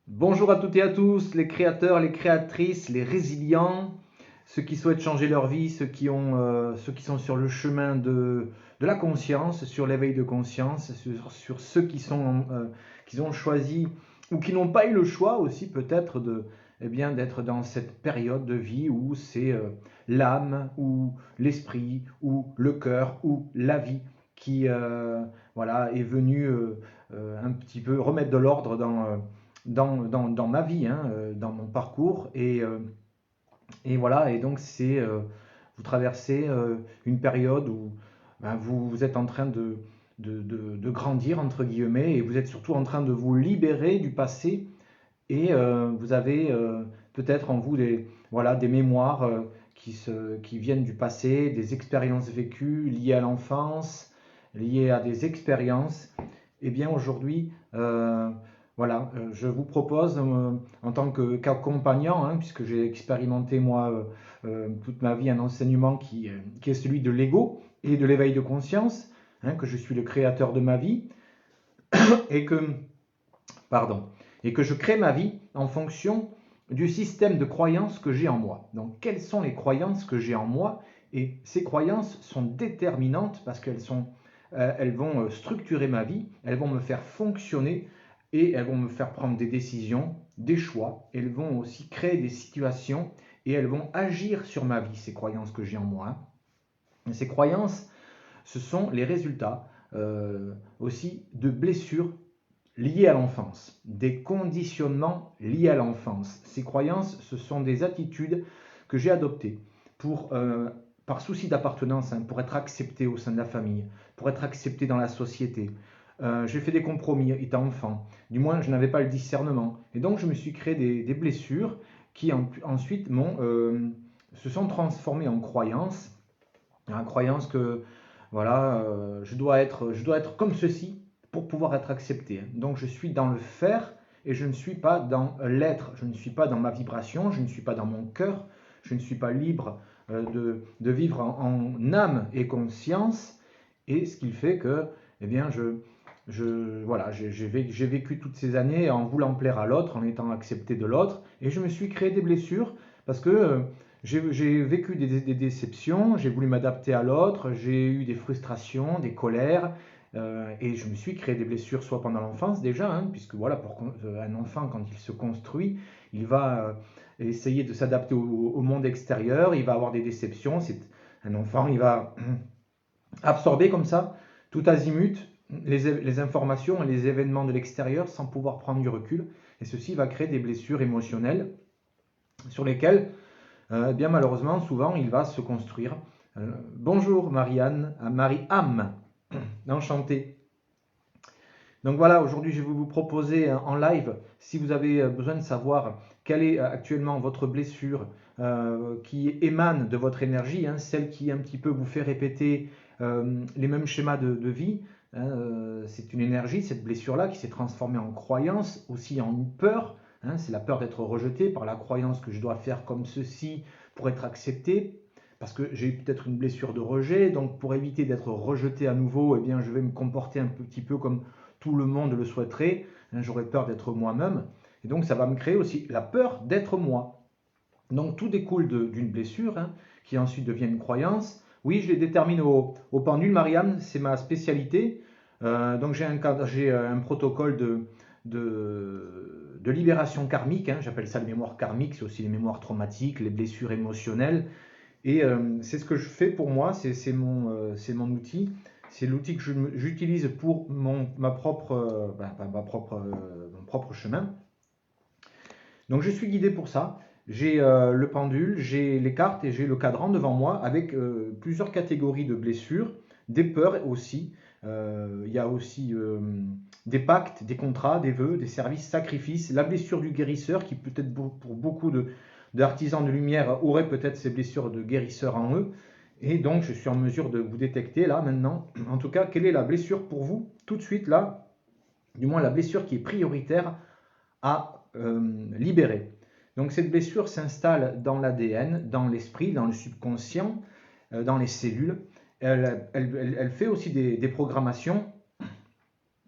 Bonjour à toutes et à tous, les créateurs, les créatrices, les résilients, ceux qui souhaitent changer leur vie, ceux qui sont sur le chemin de la conscience, sur l'éveil de conscience, sur ceux qui ont choisi ou qui n'ont pas eu le choix aussi peut-être eh bien, d'être dans cette période de vie où c'est l'âme ou l'esprit ou le cœur ou la vie qui voilà, est venu un petit peu remettre de l'ordre dans ma vie, hein, dans mon parcours. Et voilà, et donc vous traversez une période où ben, vous êtes en train de grandir, entre guillemets, et vous êtes surtout en train de vous libérer du passé. Et vous avez peut-être en vous voilà, des mémoires qui viennent du passé, des expériences vécues liées à l'enfance, liées à des expériences. Eh bien aujourd'hui, voilà, je vous propose en tant qu'accompagnant, hein, puisque j'ai expérimenté moi toute ma vie un enseignement qui est celui de l'ego et de l'éveil de conscience, hein, que je suis le créateur de ma vie et que, pardon, et que je crée ma vie en fonction du système de croyances que j'ai en moi. Donc quelles sont les croyances que j'ai en moi? Et ces croyances sont déterminantes parce elles vont structurer ma vie, elles vont me faire fonctionner et elles vont me faire prendre des décisions, des choix. Elles vont aussi créer des situations et elles vont agir sur ma vie, ces croyances que j'ai en moi. Et ces croyances, ce sont les résultats aussi de blessures liées à l'enfance, des conditionnements liés à l'enfance. Ces croyances, ce sont des attitudes que j'ai adoptées par souci d'appartenance, hein, pour être accepté au sein de la famille, pour être accepté dans la société. J'ai fait des compromis étant enfant, du moins je n'avais pas le discernement. Et donc je me suis créé des blessures qui ensuite se sont transformées en croyances que voilà, je dois être comme ceci pour pouvoir être accepté. Donc je suis dans le faire et je ne suis pas dans l'être. Je ne suis pas dans ma vibration, je ne suis pas dans mon cœur, je ne suis pas libre de vivre en âme et conscience. Et ce qui fait que, eh bien, voilà, j'ai vécu toutes ces années en voulant plaire à l'autre, en étant accepté de l'autre, et je me suis créé des blessures parce que j'ai vécu des déceptions, j'ai voulu m'adapter à l'autre, j'ai eu des frustrations, des colères, et je me suis créé des blessures soit pendant l'enfance déjà, hein, puisque voilà, un enfant quand il se construit, il va essayer de s'adapter au monde extérieur, il va avoir des déceptions, c'est un enfant, il va absorber comme ça, tout azimut, les informations et les événements de l'extérieur sans pouvoir prendre du recul, et ceci va créer des blessures émotionnelles sur lesquelles bien malheureusement, souvent, il va se construire. Bonjour Marianne, à Marie-Am, enchanté. Donc voilà, aujourd'hui je vais vous proposer en live, si vous avez besoin de savoir quelle est actuellement votre blessure qui émane de votre énergie, hein, celle qui un petit peu vous fait répéter les mêmes schémas de vie. Hein, c'est une énergie, cette blessure-là, qui s'est transformée en croyance, aussi en une peur. Hein, c'est la peur d'être rejeté par la croyance que je dois faire comme ceci pour être accepté, parce que j'ai peut-être une blessure de rejet, donc pour éviter d'être rejeté à nouveau, eh bien, je vais me comporter un petit peu comme tout le monde le souhaiterait, hein, j'aurais peur d'être moi-même, et donc ça va me créer aussi la peur d'être moi. Donc tout découle d'une blessure, hein, qui ensuite devient une croyance. Oui, je les détermine au pendule, Marianne, c'est ma spécialité. Donc j'ai un protocole de libération karmique, hein, j'appelle ça les mémoires karmiques, c'est aussi les mémoires traumatiques, les blessures émotionnelles. Et c'est ce que je fais pour moi, c'est mon outil. C'est l'outil que j'utilise pour mon propre chemin. Donc je suis guidé pour ça. J'ai le pendule, j'ai les cartes et j'ai le cadran devant moi avec plusieurs catégories de blessures, des peurs aussi. Il y a aussi des pactes, des contrats, des vœux, des services, sacrifices. La blessure du guérisseur qui peut-être pour beaucoup d'artisans de lumière auraient peut-être ces blessures de guérisseur en eux. Et donc je suis en mesure de vous détecter là maintenant, en tout cas, quelle est la blessure pour vous tout de suite là, du moins la blessure qui est prioritaire à libérer. Donc cette blessure s'installe dans l'ADN, dans l'esprit, dans le subconscient, dans les cellules. Elle fait aussi des programmations.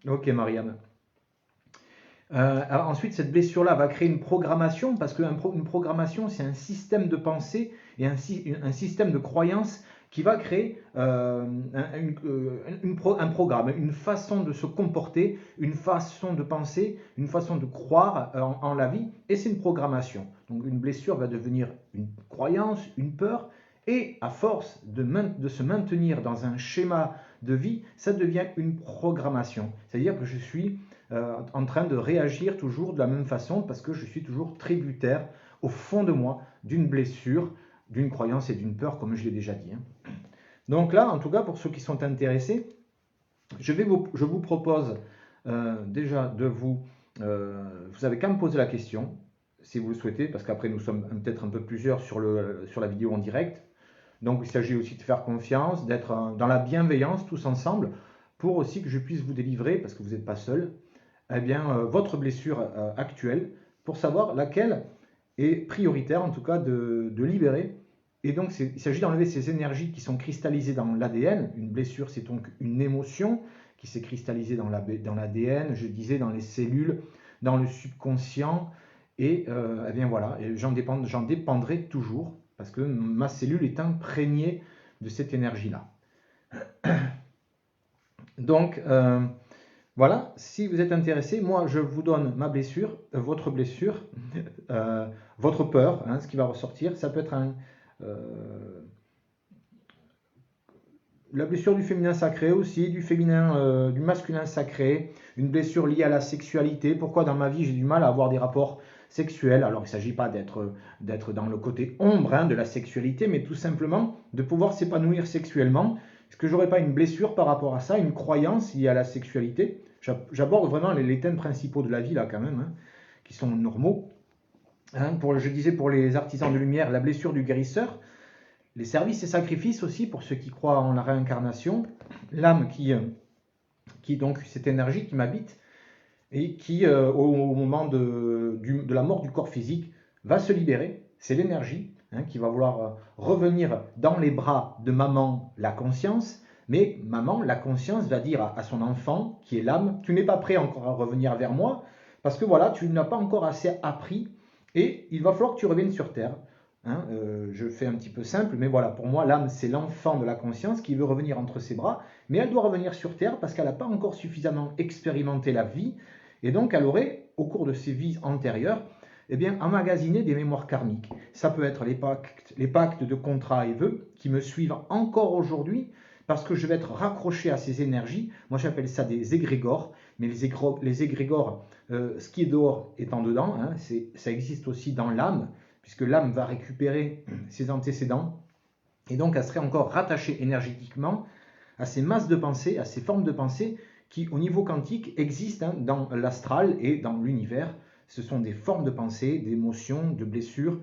Ok Marianne. Alors ensuite, cette blessure-là va créer une programmation, parce qu'une programmation, c'est un système de pensée et un système de croyance qui va créer un programme, une façon de se comporter, une façon de penser, une façon de croire en la vie, et c'est une programmation. Donc une blessure va devenir une croyance, une peur, et à force de se maintenir dans un schéma de vie, ça devient une programmation. C'est-à-dire que je suis en train de réagir toujours de la même façon parce que je suis toujours tributaire au fond de moi d'une blessure, d'une croyance et d'une peur, comme je l'ai déjà dit. Donc là, en tout cas, pour ceux qui sont intéressés, je vous propose déjà de vous avez qu'à me poser la question, si vous le souhaitez, parce qu'après nous sommes peut-être un peu plusieurs sur la vidéo en direct. Donc il s'agit aussi de faire confiance, d'être dans la bienveillance tous ensemble, pour aussi que je puisse vous délivrer, parce que vous n'êtes pas seul, eh bien, votre blessure actuelle, pour savoir laquelle est prioritaire, en tout cas, de libérer. Et donc, il s'agit d'enlever ces énergies qui sont cristallisées dans l'ADN. Une blessure, c'est donc une émotion qui s'est cristallisée dans l'ADN, je disais, dans les cellules, dans le subconscient. Et eh bien voilà, j'en dépendrai toujours, parce que ma cellule est imprégnée de cette énergie-là. Donc, voilà, si vous êtes intéressé, moi je vous donne ma blessure, votre blessure, votre peur, hein, ce qui va ressortir. Ça peut être la blessure du féminin sacré aussi, du masculin sacré, une blessure liée à la sexualité. Pourquoi dans ma vie j'ai du mal à avoir des rapports sexuels? Alors il ne s'agit pas d'être dans le côté ombre de la sexualité, mais tout simplement de pouvoir s'épanouir sexuellement. Est-ce que j'aurais pas une blessure par rapport à ça, une croyance liée à la sexualité? J'aborde vraiment les thèmes principaux de la vie là quand même, qui sont normaux. Je disais pour les artisans de lumière, la blessure du guérisseur, les services et sacrifices aussi pour ceux qui croient en la réincarnation, l'âme qui donc cette énergie qui m'habite et qui au moment de la mort du corps physique va se libérer. C'est l'énergie qui va vouloir revenir dans les bras de maman, la conscience. Mais maman, la conscience va dire à son enfant, qui est l'âme, tu n'es pas prêt encore à revenir vers moi, parce que voilà, tu n'as pas encore assez appris, et il va falloir que tu reviennes sur Terre. Je fais un petit peu simple, mais voilà, pour moi, l'âme, c'est l'enfant de la conscience qui veut revenir entre ses bras, mais elle doit revenir sur Terre parce qu'elle n'a pas encore suffisamment expérimenté la vie, et donc elle aurait, au cours de ses vies antérieures, emmagasiné des mémoires karmiques. Ça peut être les pactes de contrats et vœux qui me suivent encore aujourd'hui, parce que je vais être raccroché à ces énergies. Moi, j'appelle ça des égrégores, mais les égrégores, ce qui est dehors étant dedans, ça existe aussi dans l'âme, puisque l'âme va récupérer ses antécédents, et donc elle serait encore rattachée énergétiquement à ces masses de pensée, à ces formes de pensée qui, au niveau quantique, existent dans l'astral et dans l'univers. Ce sont des formes de pensée, d'émotions, de blessures.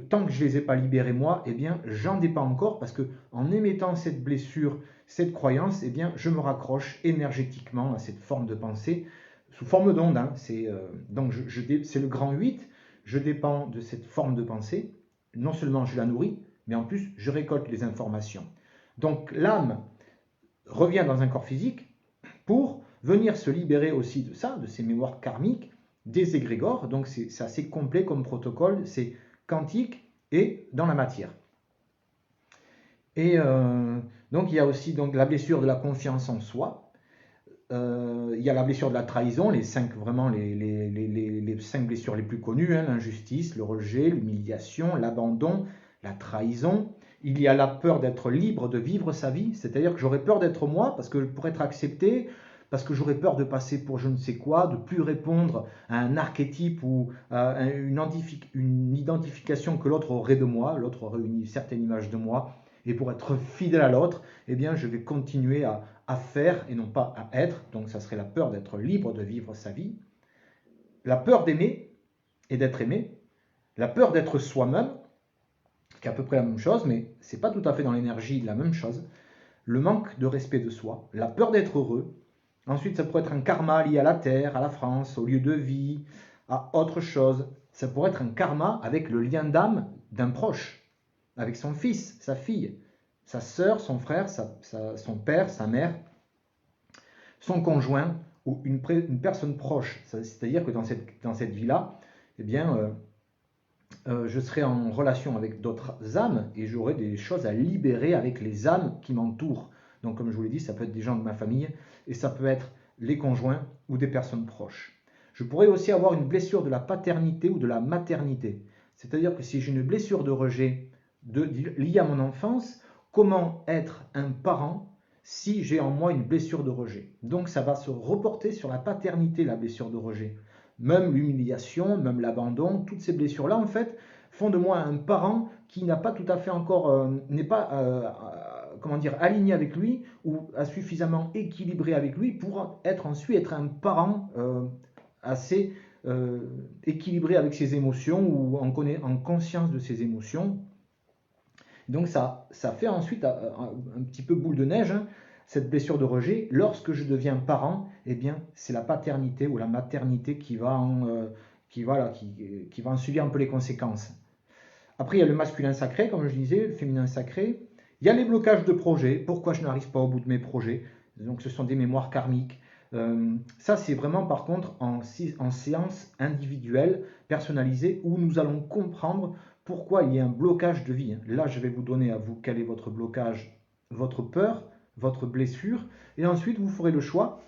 Tant que je ne les ai pas libérées moi, j'en dépends encore, parce que en émettant cette blessure, cette croyance, je me raccroche énergétiquement à cette forme de pensée, sous forme d'onde. Donc c'est le grand 8, je dépends de cette forme de pensée, non seulement je la nourris, mais en plus je récolte les informations. Donc l'âme revient dans un corps physique pour venir se libérer aussi de ça, de ces mémoires karmiques, des égrégores. Donc c'est assez complet comme protocole, c'est quantique et dans la matière. Et donc il y a aussi donc, la blessure de la confiance en soi. Il y a la blessure de la trahison, les 5 blessures les plus connues, l'injustice, le rejet, l'humiliation, l'abandon, la trahison. Il y a la peur d'être libre de vivre sa vie, c'est-à-dire que j'aurais peur d'être moi, parce que pour être accepté, parce que j'aurais peur de passer pour je ne sais quoi, de plus répondre à un archétype ou à une identification que l'autre aurait de moi, l'autre aurait une certaine image de moi, et pour être fidèle à l'autre, je vais continuer à faire et non pas à être. Donc ça serait la peur d'être libre de vivre sa vie, la peur d'aimer et d'être aimé, la peur d'être soi-même, qui est à peu près la même chose, mais c'est pas tout à fait dans l'énergie de la même chose, le manque de respect de soi, la peur d'être heureux. Ensuite, ça pourrait être un karma lié à la terre, à la France, au lieu de vie, à autre chose. Ça pourrait être un karma avec le lien d'âme d'un proche, avec son fils, sa fille, sa sœur, son frère, son père, sa mère, son conjoint ou une personne proche. C'est-à-dire que dans cette vie-là, eh bien, je serai en relation avec d'autres âmes et j'aurai des choses à libérer avec les âmes qui m'entourent. Donc, comme je vous l'ai dit, ça peut être des gens de ma famille et ça peut être les conjoints ou des personnes proches. Je pourrais aussi avoir une blessure de la paternité ou de la maternité. C'est-à-dire que si j'ai une blessure de rejet liée à mon enfance, comment être un parent si j'ai en moi une blessure de rejet? Donc ça va se reporter sur la paternité, la blessure de rejet. Même l'humiliation, même l'abandon, toutes ces blessures-là, en fait, font de moi un parent qui n'a pas tout à fait encore, n'est pas, comment dire, aligné avec lui ou suffisamment équilibré avec lui pour ensuite être un parent assez équilibré avec ses émotions ou en conscience de ses émotions. Donc ça fait ensuite un petit peu boule de neige, hein, cette blessure de rejet. Lorsque je deviens parent, eh bien, c'est la paternité ou la maternité qui va en subir un peu les conséquences. Après, il y a le masculin sacré, comme je disais, le féminin sacré. Il y a les blocages de projets. Pourquoi je n'arrive pas au bout de mes projets? Donc, ce sont des mémoires karmiques. Ça, c'est vraiment, par contre, en séance individuelle, personnalisée, où nous allons comprendre pourquoi il y a un blocage de vie. Là, je vais vous donner à vous quel est votre blocage, votre peur, votre blessure. Et ensuite, vous ferez le choix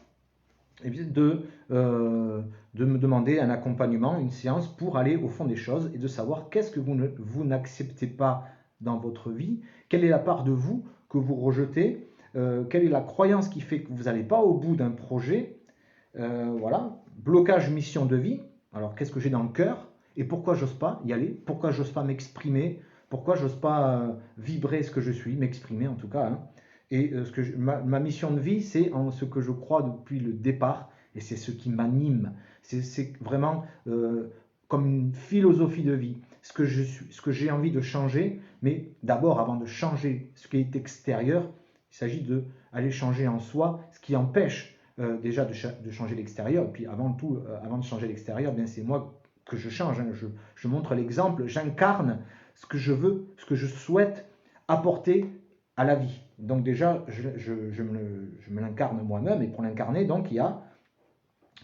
de me demander un accompagnement, une séance pour aller au fond des choses et de savoir qu'est-ce que vous n'acceptez pas dans votre vie, quelle est la part de vous que vous rejetez, quelle est la croyance qui fait que vous n'allez pas au bout d'un projet, voilà, blocage mission de vie, alors qu'est-ce que j'ai dans le cœur et pourquoi j'ose pas y aller, pourquoi j'ose pas m'exprimer, pourquoi j'ose pas vibrer ce que je suis, m'exprimer en tout cas, hein. Et ma mission de vie, c'est en ce que je crois depuis le départ, et c'est ce qui m'anime. C'est vraiment comme une philosophie de vie, ce que j'ai envie de changer, mais d'abord, avant de changer ce qui est extérieur, il s'agit d'aller changer en soi ce qui empêche déjà de changer l'extérieur. Et puis avant tout, avant de changer l'extérieur, bien c'est moi que je change, hein. Je montre l'exemple, j'incarne ce que je veux, ce que je souhaite apporter à la vie. Donc déjà, je me l'incarne moi-même, et pour l'incarner, donc il y a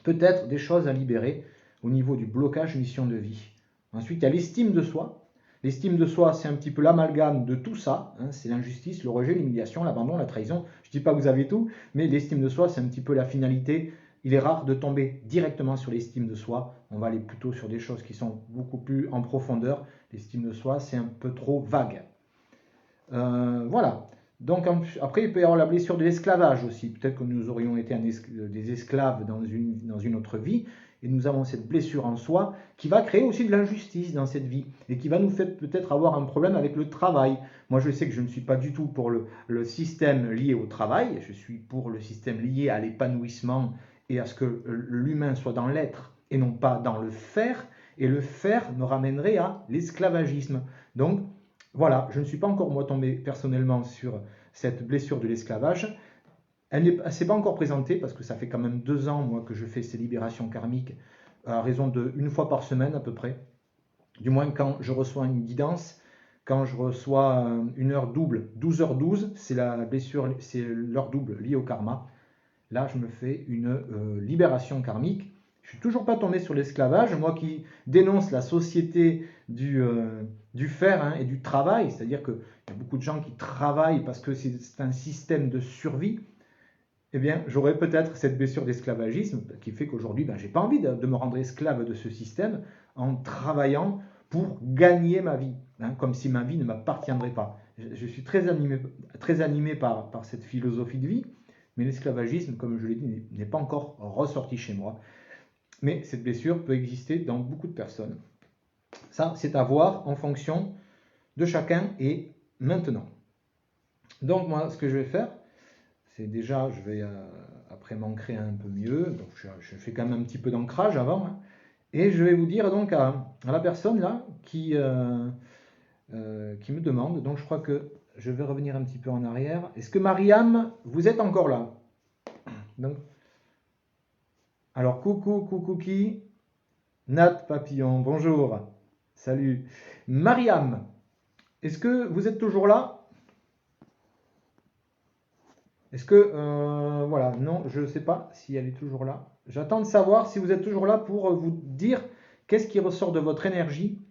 peut-être des choses à libérer au niveau du blocage mission de vie. Ensuite, il y a l'estime de soi. L'estime de soi, c'est un petit peu l'amalgame de tout ça, hein, c'est l'injustice, le rejet, l'humiliation, l'abandon, la trahison. Je ne dis pas que vous avez tout, mais l'estime de soi, c'est un petit peu la finalité. Il est rare de tomber directement sur l'estime de soi. On va aller plutôt sur des choses qui sont beaucoup plus en profondeur. L'estime de soi, c'est un peu trop vague. Voilà. Donc après, il peut y avoir la blessure de l'esclavage aussi. Peut-être que nous aurions été des esclaves dans une autre vie, et nous avons cette blessure en soi qui va créer aussi de l'injustice dans cette vie, et qui va nous faire peut-être avoir un problème avec le travail. Moi, je sais que je ne suis pas du tout pour le système lié au travail, je suis pour le système lié à l'épanouissement et à ce que l'humain soit dans l'être et non pas dans le faire, et le faire me ramènerait à l'esclavagisme. Donc, voilà, je ne suis pas encore moi tombé personnellement sur cette blessure de l'esclavage. Elle ne s'est pas encore présentée parce que ça fait quand même 2 ans moi que je fais ces libérations karmiques à raison d'une fois par semaine à peu près. Du moins quand je reçois une guidance, quand je reçois une heure double, 12h12, c'est la blessure, c'est l'heure double liée au karma. Là, je me fais une libération karmique. Je suis toujours pas tombé sur l'esclavage, moi qui dénonce la société du faire, hein, et du travail, c'est-à-dire qu'il y a beaucoup de gens qui travaillent parce que c'est un système de survie. Eh bien, j'aurais peut-être cette blessure d'esclavagisme qui fait qu'aujourd'hui, je n'ai pas envie de me rendre esclave de ce système en travaillant pour gagner ma vie, hein, comme si ma vie ne m'appartiendrait pas. Je suis très animé par cette philosophie de vie, mais l'esclavagisme, comme je l'ai dit, n'est pas encore ressorti chez moi. Mais cette blessure peut exister dans beaucoup de personnes. Ça, c'est à voir en fonction de chacun et maintenant. Donc moi, ce que je vais faire, c'est déjà, je vais après m'ancrer un peu mieux. Donc je fais quand même un petit peu d'ancrage avant, hein, et je vais vous dire donc à la personne là qui me demande. Donc je crois que je vais revenir un petit peu en arrière. Est-ce que Mariam, vous êtes encore là? Donc, alors coucou qui? Nat Papillon, bonjour, salut. Mariam, est-ce que vous êtes toujours là? Est-ce que, voilà, non, je ne sais pas si elle est toujours là. J'attends de savoir si vous êtes toujours là pour vous dire qu'est-ce qui ressort de votre énergie,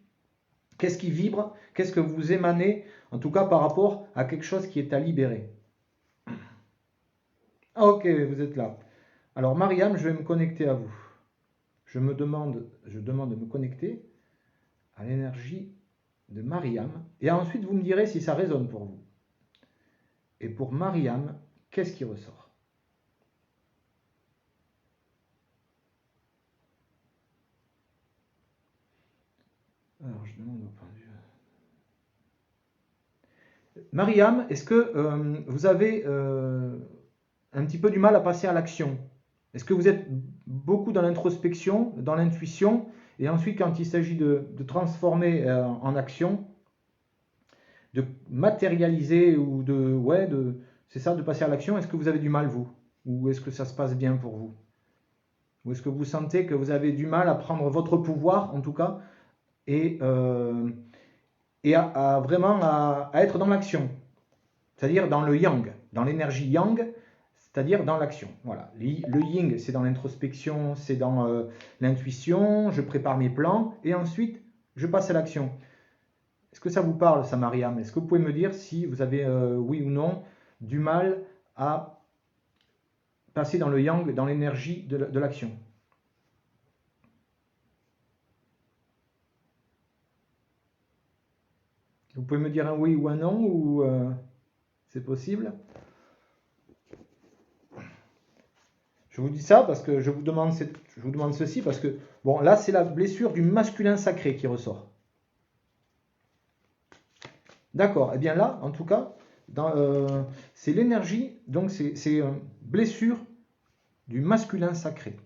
qu'est-ce qui vibre, qu'est-ce que vous émanez, en tout cas par rapport à quelque chose qui est à libérer. Ah, ok, vous êtes là. Alors, Mariam, je vais me connecter à vous. Je demande de me connecter à l'énergie de Mariam. Et ensuite, vous me direz si ça résonne pour vous. Et pour Mariam, qu'est-ce qui ressort? Alors, je demande au pendu. Mariam, est-ce que vous avez un petit peu du mal à passer à l'action? Est-ce que vous êtes beaucoup dans l'introspection, dans l'intuition, et ensuite quand il s'agit de transformer en action, de matérialiser ou c'est ça, de passer à l'action, est-ce que vous avez du mal vous? Ou est-ce que ça se passe bien pour vous? Ou est-ce que vous sentez que vous avez du mal à prendre votre pouvoir, en tout cas, et, vraiment à être dans l'action, c'est-à-dire dans le yang, dans l'énergie yang, c'est-à-dire dans l'action. Voilà. Le yin, c'est dans l'introspection, c'est dans l'intuition, je prépare mes plans, et ensuite, je passe à l'action. Est-ce que ça vous parle, ça, Mariam? Est-ce que vous pouvez me dire si vous avez, oui ou non, du mal à passer dans le yang, dans l'énergie de l'action? Vous pouvez me dire un oui ou un non, ou c'est possible? Je vous dis ça parce que je vous demande ceci parce que, bon, là, c'est la blessure du masculin sacré qui ressort. D'accord. Eh bien là, en tout cas, c'est l'énergie, donc c'est blessure du masculin sacré.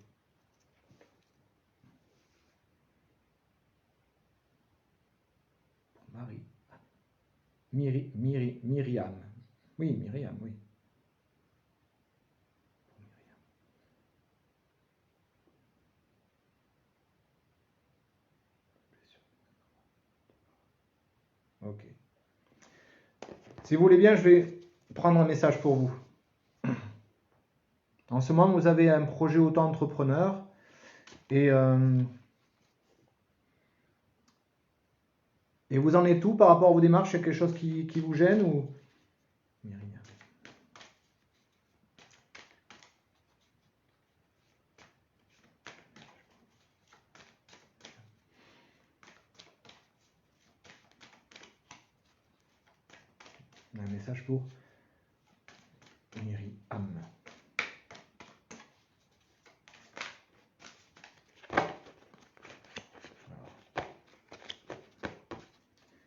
Marie. Myriam. Oui, Myriam, oui. Ok. Si vous voulez bien, je vais prendre un message pour vous. En ce moment, vous avez un projet auto-entrepreneur et vous en êtes où par rapport à vos démarches? Il y a quelque chose qui vous gêne ou... Un message pour Myriam.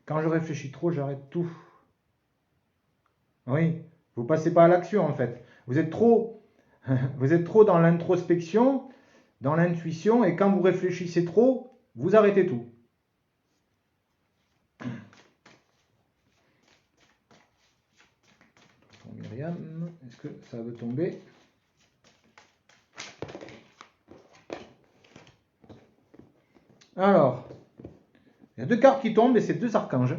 Quand je réfléchis trop, j'arrête tout. Oui, vous passez pas à l'action en fait. Vous êtes trop, vous êtes trop dans l'introspection, dans l'intuition, et quand vous réfléchissez trop, vous arrêtez tout. Myriam, est-ce que ça veut tomber? Alors, il y a deux cartes qui tombent et c'est deux archanges.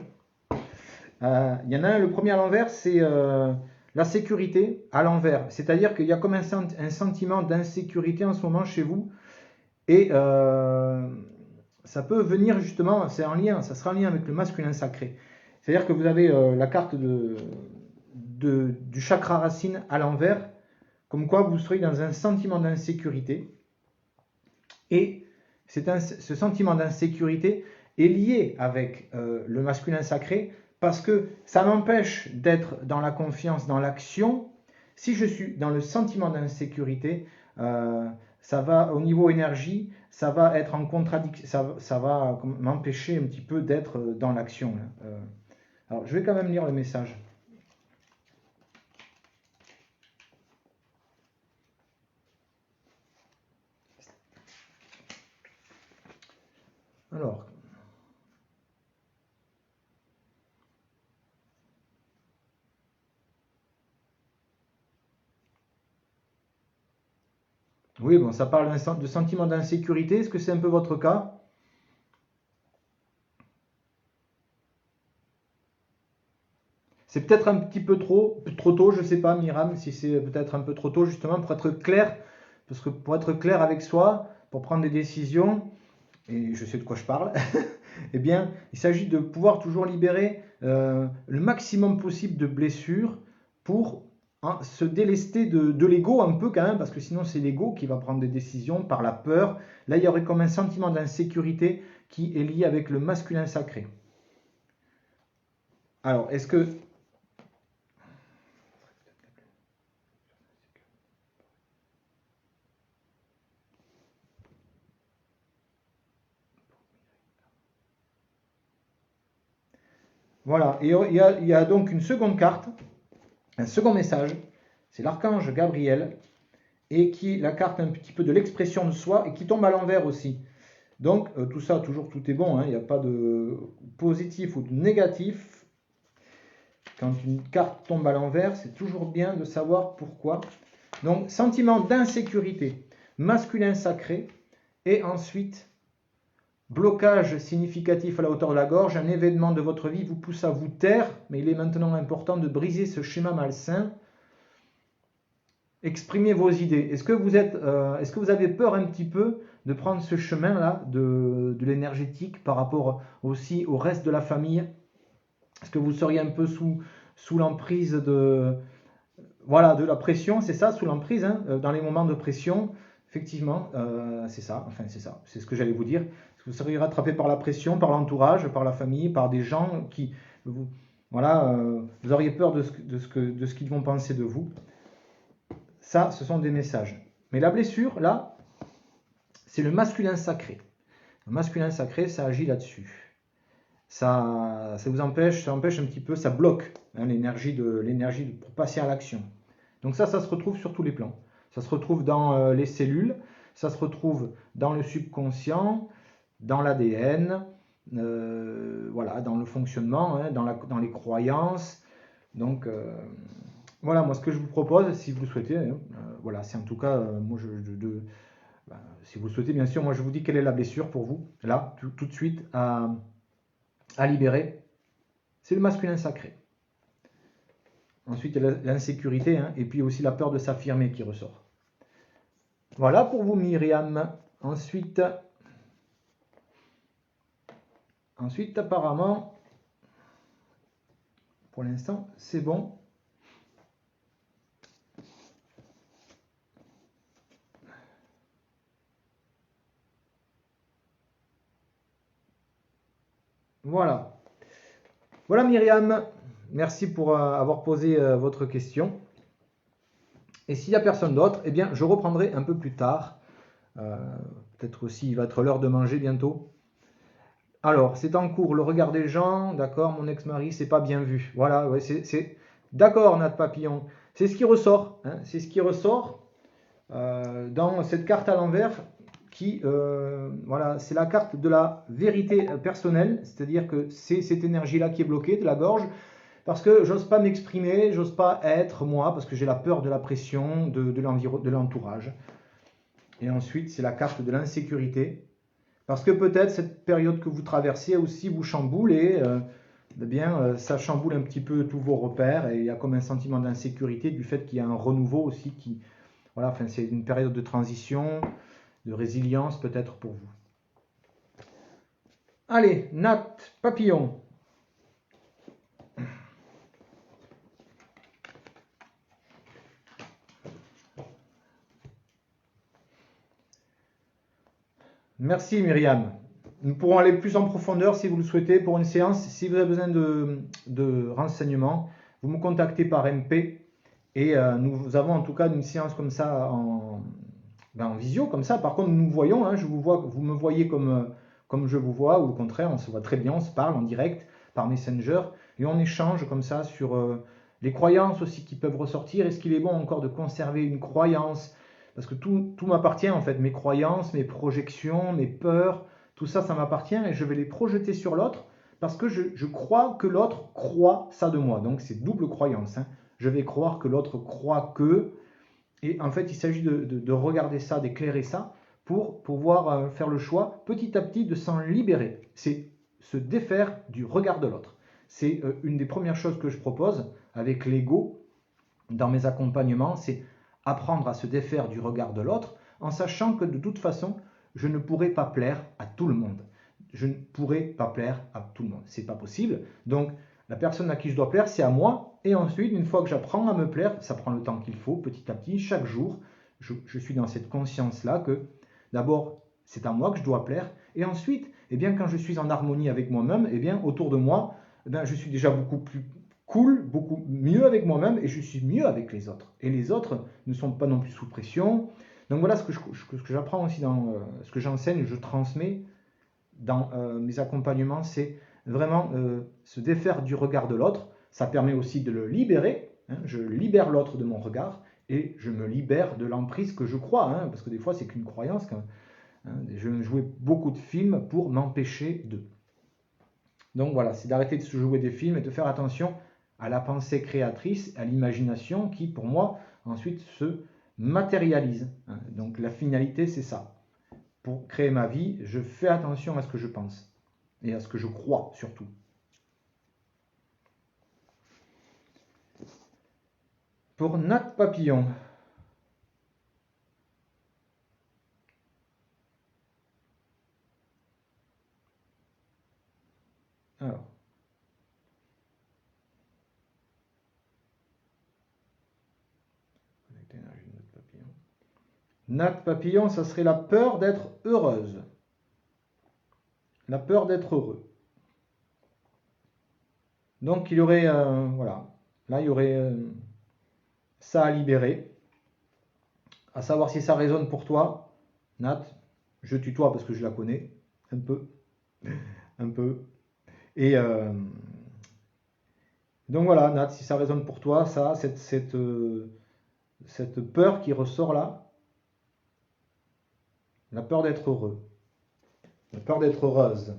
Il y en a un, le premier à l'envers, c'est la sécurité à l'envers. C'est-à-dire qu'il y a comme un sentiment d'insécurité en ce moment chez vous. Et ça peut venir justement, c'est en lien, ça sera en lien avec le masculin sacré. C'est-à-dire que vous avez la carte du chakra racine à l'envers, comme quoi vous serez dans un sentiment d'insécurité. Et ce sentiment d'insécurité est lié avec le masculin sacré, parce que ça m'empêche d'être dans la confiance, dans l'action. Si je suis dans le sentiment d'insécurité, ça va, au niveau énergie, ça va être en contradiction, ça va m'empêcher un petit peu d'être dans l'action. Alors, je vais quand même lire le message. Alors, oui, bon, ça parle de sentiment d'insécurité. Est-ce que c'est un peu votre cas? C'est peut-être un petit peu trop tôt, je ne sais pas, Myriam, si c'est peut-être un peu trop tôt, justement, pour être clair, parce que pour être clair avec soi, pour prendre des décisions, et je sais de quoi je parle, eh bien, il s'agit de pouvoir toujours libérer le maximum possible de blessures pour se délester de l'ego un peu quand même, parce que sinon c'est l'ego qui va prendre des décisions par la peur. Là, il y aurait comme un sentiment d'insécurité qui est lié avec le masculin sacré. Alors, est-ce que... Voilà, et il y a donc une seconde carte, un second message, c'est l'archange Gabriel, et qui la carte un petit peu de l'expression de soi, et qui tombe à l'envers aussi. Donc, tout ça, toujours, tout est bon, hein, il n'y a pas de positif ou de négatif. Quand une carte tombe à l'envers, c'est toujours bien de savoir pourquoi. Donc, sentiment d'insécurité, masculin sacré, et ensuite, blocage significatif à la hauteur de la gorge, un événement de votre vie vous pousse à vous taire, mais il est maintenant important de briser ce schéma malsain. Exprimez vos idées. Est-ce que vous avez peur un petit peu de prendre ce chemin-là de l'énergétique par rapport aussi au reste de la famille? Est-ce que vous seriez un peu sous l'emprise de la pression? C'est ça, sous l'emprise, hein, dans les moments de pression. Effectivement, c'est ça. Enfin, c'est ça. C'est ce que j'allais vous dire. Est-ce que vous seriez rattrapé par la pression, par l'entourage, par la famille, par des gens qui, vous auriez peur de ce qu'ils vont penser de vous? Ça, ce sont des messages. Mais la blessure, là, c'est le masculin sacré. Le masculin sacré, ça agit là-dessus. Ça vous empêche, ça empêche un petit peu, ça bloque hein, l'énergie pour passer à l'action. Donc ça se retrouve sur tous les plans. Ça se retrouve dans les cellules, ça se retrouve dans le subconscient, dans l'ADN, voilà, dans le fonctionnement, hein, dans les croyances. Donc voilà, moi ce que je vous propose, si vous le souhaitez, hein, voilà, c'est en tout cas, moi si vous le souhaitez, bien sûr, moi je vous dis quelle est la blessure pour vous, là, tout de suite, à libérer. C'est le masculin sacré. Ensuite, il y a l'insécurité, hein, et puis aussi la peur de s'affirmer qui ressort. Voilà pour vous, Myriam. Ensuite, apparemment, pour l'instant, c'est bon. Voilà. Voilà Myriam, merci pour avoir posé votre question. Et s'il n'y a personne d'autre, eh bien je reprendrai un peu plus tard. Peut-être aussi, il va être l'heure de manger bientôt. Alors, c'est en cours, le regard des gens, d'accord, mon ex-mari, c'est pas bien vu. Voilà, ouais, d'accord, Nat Papillon. C'est ce qui ressort, hein, c'est ce qui ressort dans cette carte à l'envers qui, voilà, c'est la carte de la vérité personnelle, c'est-à-dire que c'est cette énergie-là qui est bloquée de la gorge, parce que j'ose pas m'exprimer, j'ose pas être moi, parce que j'ai la peur de la pression, de l'entourage. Et ensuite, c'est la carte de l'insécurité, parce que peut-être cette période que vous traversez aussi vous chamboule et ça chamboule un petit peu tous vos repères et il y a comme un sentiment d'insécurité du fait qu'il y a un renouveau aussi qui, voilà, enfin c'est une période de transition, de résilience peut-être pour vous. Allez, Nat Papillon. Merci Myriam. Nous pourrons aller plus en profondeur si vous le souhaitez pour une séance. Si vous avez besoin de renseignements, vous me contactez par MP et nous avons en tout cas une séance comme ça en visio, comme ça. Par contre, nous voyons, hein, je vous vois, vous me voyez comme je vous vois, ou au contraire, on se voit très bien, on se parle en direct par Messenger et on échange comme ça sur les croyances aussi qui peuvent ressortir. Est-ce qu'il est bon encore de conserver une croyance? Parce que tout m'appartient en fait, mes croyances, mes projections, mes peurs, tout ça, ça m'appartient et je vais les projeter sur l'autre parce que je crois que l'autre croit ça de moi. Donc c'est double croyance, hein. Je vais croire que l'autre croit que... Et en fait, il s'agit de regarder ça, d'éclairer ça pour pouvoir faire le choix petit à petit de s'en libérer. C'est se défaire du regard de l'autre. c'est une des premières choses que je propose avec l'ego dans mes accompagnements, c'est apprendre à se défaire du regard de l'autre en sachant que de toute façon, je ne pourrai pas plaire à tout le monde. Je ne pourrai pas plaire à tout le monde. C'est pas possible. Donc, la personne à qui je dois plaire, c'est à moi. Et ensuite, une fois que j'apprends à me plaire, ça prend le temps qu'il faut, petit à petit, chaque jour, je suis dans cette conscience-là que d'abord, c'est à moi que je dois plaire. Et ensuite, eh bien, quand je suis en harmonie avec moi-même, eh bien, autour de moi, eh bien, je suis déjà beaucoup plus cool, beaucoup mieux avec moi-même et je suis mieux avec les autres. Et les autres ne sont pas non plus sous pression. Donc voilà ce que j'apprends aussi dans ce que j'enseigne, je transmets dans mes accompagnements, c'est vraiment se défaire du regard de l'autre. Ça permet aussi de le libérer. Hein, je libère l'autre de mon regard et je me libère de l'emprise que je crois. Hein, parce que des fois, c'est qu'une croyance. Hein, je jouais beaucoup de films pour m'empêcher de. Donc voilà, c'est d'arrêter de se jouer des films et de faire attention à la pensée créatrice, à l'imagination qui, pour moi, ensuite se matérialise. Hein. Donc la finalité, c'est ça. Pour créer ma vie, je fais attention à ce que je pense et à ce que je crois surtout. Pour Nat Papillon. Alors. Nat Papillon, ça serait la peur d'être heureuse. La peur d'être heureux. Donc il y aurait, voilà, là il y aurait ça à libérer. À savoir si ça résonne pour toi. Nat, je tutoie parce que je la connais, un peu. Un peu. Et donc voilà, Nat, si ça résonne pour toi, ça, cette peur qui ressort là, la peur d'être heureux, la peur d'être heureuse.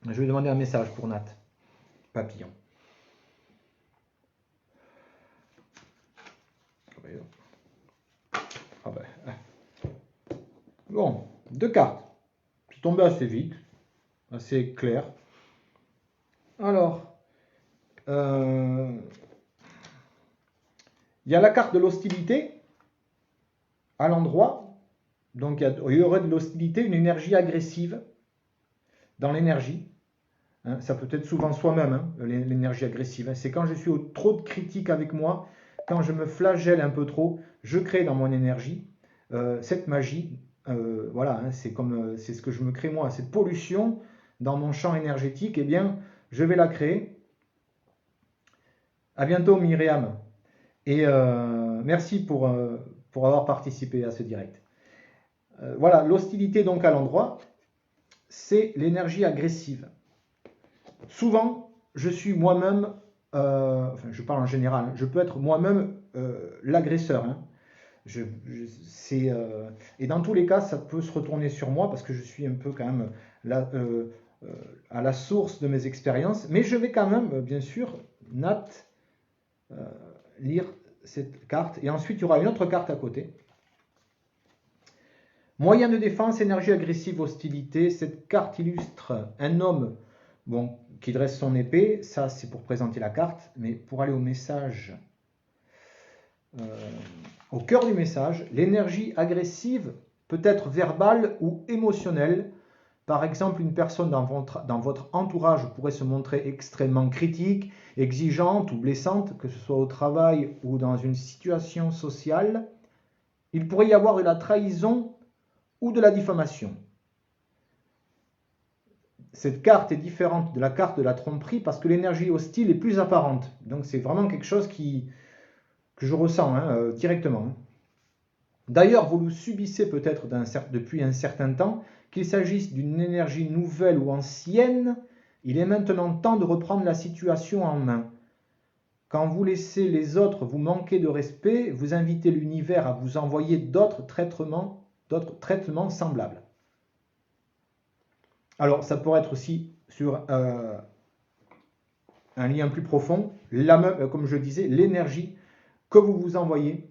Je vais demander un message pour Nat, Papillon. Ah ben. Bon, 2 cartes. C'est tombé assez vite, assez clair. Alors, il y a la carte de l'hostilité à l'endroit. Donc il y aurait de l'hostilité, une énergie agressive dans l'énergie. Hein, ça peut être souvent soi-même, hein, l'énergie agressive. Hein. C'est quand je suis trop de critiques avec moi, quand je me flagelle un peu trop, je crée dans mon énergie cette magie. Voilà, hein, c'est ce que je me crée moi, cette pollution dans mon champ énergétique. Eh bien, je vais la créer. À bientôt, Myriam. Et merci pour avoir participé à ce direct. Voilà, l'hostilité donc à l'endroit, c'est l'énergie agressive. Souvent, je suis moi-même, enfin je parle en général, je peux être moi-même l'agresseur. Hein. Et dans tous les cas, ça peut se retourner sur moi parce que je suis un peu quand même à la source de mes expériences. Mais je vais quand même, bien sûr, Nat, lire cette carte. Et ensuite, il y aura une autre carte à côté. Moyen de défense, énergie agressive, hostilité. Cette carte illustre un homme qui dresse son épée. Ça, c'est pour présenter la carte. Mais pour aller au message, au cœur du message, l'énergie agressive peut être verbale ou émotionnelle. Par exemple, une personne dans votre entourage pourrait se montrer extrêmement critique, exigeante ou blessante, que ce soit au travail ou dans une situation sociale. Il pourrait y avoir de la trahison ou de la diffamation. Cette carte est différente de la carte de la tromperie parce que l'énergie hostile est plus apparente. Donc c'est vraiment quelque chose que je ressens directement. D'ailleurs, vous le subissez peut-être depuis un certain temps, qu'il s'agisse d'une énergie nouvelle ou ancienne, il est maintenant temps de reprendre la situation en main. Quand vous laissez les autres vous manquer de respect, vous invitez l'univers à vous envoyer d'autres traitements semblables. Alors, ça pourrait être aussi sur un lien plus profond, comme je disais, l'énergie que vous vous envoyez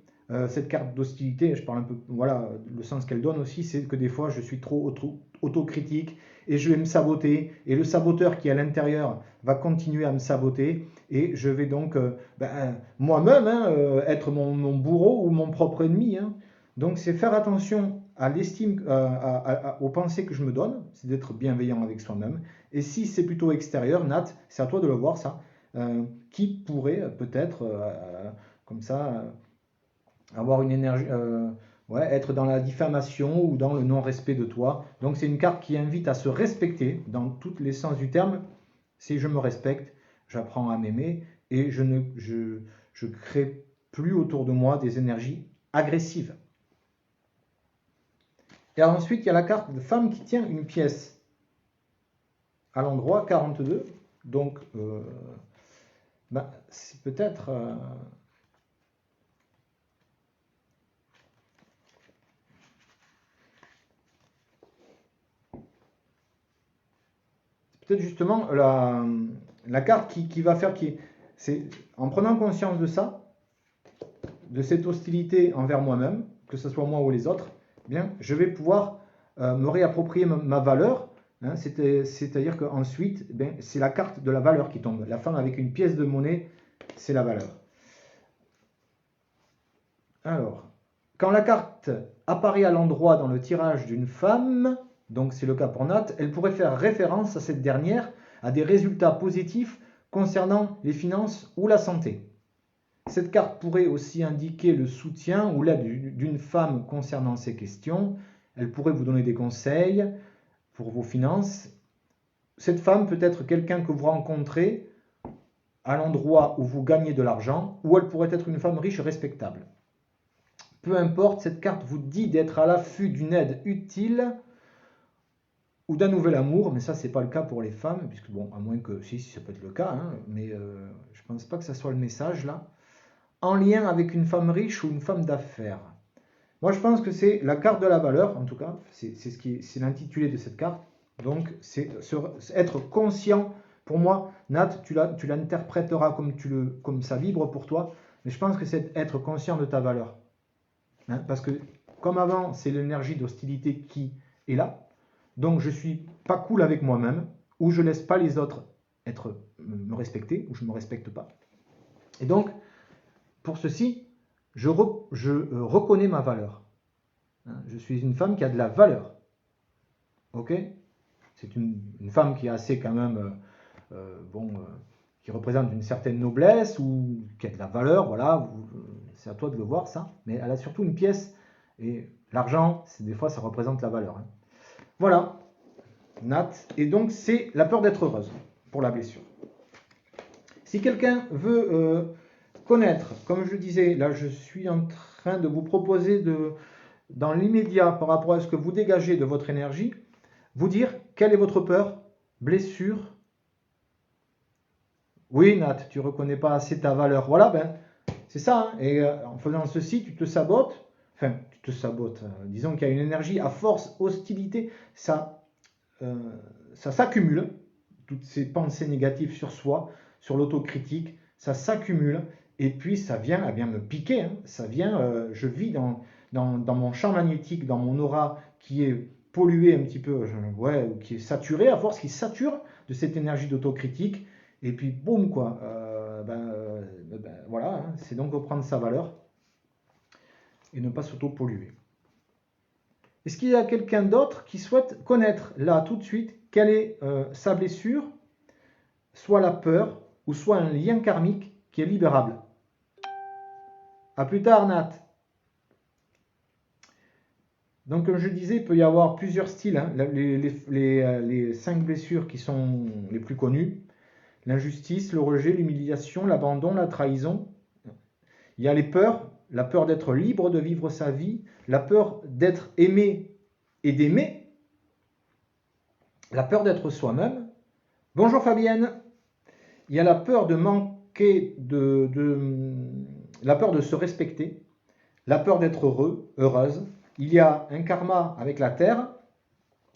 Cette carte d'hostilité, je parle un peu, voilà, le sens qu'elle donne aussi, c'est que des fois je suis trop autocritique et je vais me saboter. Et le saboteur qui est à l'intérieur va continuer à me saboter. Et je vais donc moi-même être mon bourreau ou mon propre ennemi. Hein. Donc c'est faire attention à l'estime, aux pensées que je me donne, c'est d'être bienveillant avec soi-même. Et si c'est plutôt extérieur, Nat, c'est à toi de le voir ça, qui pourrait peut-être comme ça avoir une énergie, ouais, être dans la diffamation ou dans le non-respect de toi. Donc c'est une carte qui invite à se respecter dans tous les sens du terme. Si je me respecte, j'apprends à m'aimer et je crée plus autour de moi des énergies agressives. Et ensuite, il y a la carte de femme qui tient une pièce à l'endroit 42. Donc, c'est peut-être... peut-être justement la carte qui va faire... c'est en prenant conscience de ça, de cette hostilité envers moi-même, que ce soit moi ou les autres, eh bien, je vais pouvoir me réapproprier ma valeur. Hein, c'est-à-dire qu'ensuite, c'est la carte de la valeur qui tombe. La femme avec une pièce de monnaie, c'est la valeur. Alors, quand la carte apparaît à l'endroit dans le tirage d'une femme, donc c'est le cas pour Nat, elle pourrait faire référence à cette dernière, à des résultats positifs concernant les finances ou la santé. Cette carte pourrait aussi indiquer le soutien ou l'aide d'une femme concernant ces questions. Elle pourrait vous donner des conseils pour vos finances. Cette femme peut être quelqu'un que vous rencontrez à l'endroit où vous gagnez de l'argent, ou elle pourrait être une femme riche respectable. Peu importe, cette carte vous dit d'être à l'affût d'une aide utile ou d'un nouvel amour, mais ça, c'est pas le cas pour les femmes, puisque bon, à moins que, si ça peut être le cas, hein, mais je pense pas que ça soit le message là. En lien avec une femme riche ou une femme d'affaires. Moi, je pense que c'est la carte de la valeur, en tout cas, c'est l'intitulé de cette carte. Donc, c'est être conscient. Pour moi, Nat, tu l'interpréteras comme ça vibre pour toi, mais je pense que c'est être conscient de ta valeur. Hein, parce que, comme avant, c'est l'énergie d'hostilité qui est là. Donc, je suis pas cool avec moi-même, ou je laisse pas les autres me respecter, ou je me respecte pas. Et donc, pour ceci, je reconnais ma valeur. Je suis une femme qui a de la valeur. Ok? C'est une femme qui est assez quand même, qui représente une certaine noblesse ou qui a de la valeur, voilà. C'est à toi de le voir ça. Mais elle a surtout une pièce et l'argent, des fois, ça représente la valeur. Hein. Voilà, Nat. Et donc, c'est la peur d'être heureuse pour la blessure. Si quelqu'un veut connaître, comme je le disais, là je suis en train de vous proposer dans l'immédiat par rapport à ce que vous dégagez de votre énergie, vous dire quelle est votre peur, blessure. Oui Nat, tu ne reconnais pas assez ta valeur. Voilà, c'est ça. Hein. Et en faisant ceci, tu te sabotes. Enfin, tu te sabotes. Disons qu'il y a une énergie à force, hostilité, ça s'accumule. Toutes ces pensées négatives sur soi, sur l'autocritique, ça s'accumule. Et puis ça vient me piquer, hein. Ça vient, je vis dans mon champ magnétique, dans mon aura qui est pollué un petit peu, ouais, qui est saturé, à force qui sature de cette énergie d'autocritique, et puis boum quoi, voilà, hein. C'est donc reprendre sa valeur et ne pas s'auto-polluer. Est-ce qu'il y a quelqu'un d'autre qui souhaite connaître là tout de suite quelle est sa blessure, soit la peur, ou soit un lien karmique qui est libérable? A plus tard, Nat. Donc, comme je disais, il peut y avoir plusieurs styles. Hein. Les 5 blessures qui sont les plus connues. L'injustice, le rejet, l'humiliation, l'abandon, la trahison. Il y a les peurs. La peur d'être libre de vivre sa vie. La peur d'être aimé et d'aimer. La peur d'être soi-même. Bonjour Fabienne. Il y a la peur de manquer la peur de se respecter, la peur d'être heureux, heureuse. Il y a un karma avec la terre.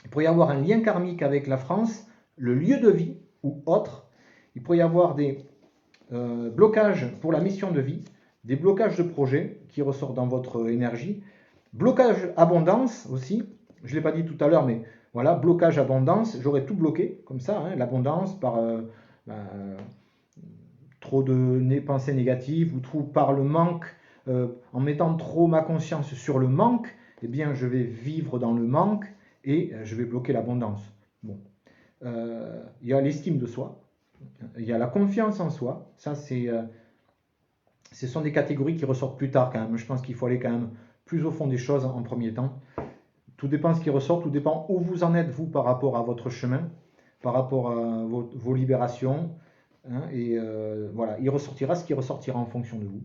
Il pourrait y avoir un lien karmique avec la France, le lieu de vie ou autre. Il pourrait y avoir des blocages pour la mission de vie. des blocages de projet qui ressortent dans votre énergie. Blocage abondance aussi, je ne l'ai pas dit tout à l'heure, mais voilà, blocage abondance, j'aurais tout bloqué comme ça, hein, l'abondance par trop de pensées négatives ou trop par le manque, en mettant trop ma conscience sur le manque, eh bien je vais vivre dans le manque et je vais bloquer l'abondance. Bon. Il y a l'estime de soi, il y a la confiance en soi, ça ce sont des catégories qui ressortent plus tard quand même. Je pense qu'il faut aller quand même plus au fond des choses en premier temps. Tout dépend de ce qui ressort, tout dépend où vous en êtes vous par rapport à votre chemin, par rapport à vos libérations. Hein, et voilà, il ressortira ce qui ressortira en fonction de vous.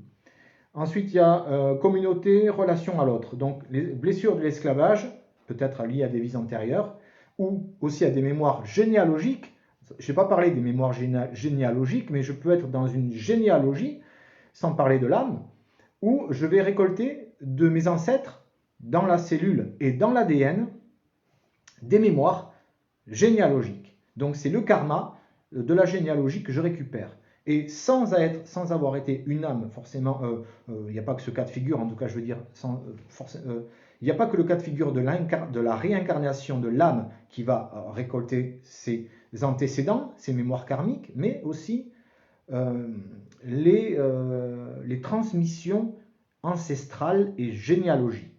Ensuite, il y a communauté, relation à l'autre. Donc les blessures de l'esclavage, peut-être liées à des vies antérieures, ou aussi à des mémoires généalogiques. Je ne vais pas parler des mémoires généalogiques, mais je peux être dans une généalogie, sans parler de l'âme, où je vais récolter de mes ancêtres, dans la cellule et dans l'ADN, des mémoires généalogiques. Donc c'est le karma de la généalogie que je récupère. Et sans avoir été une âme, forcément, il n'y a pas que ce cas de figure, en tout cas je veux dire, il n'y a pas que le cas de figure de la réincarnation de l'âme qui va récolter ses antécédents, ses mémoires karmiques, mais aussi les transmissions ancestrales et généalogiques.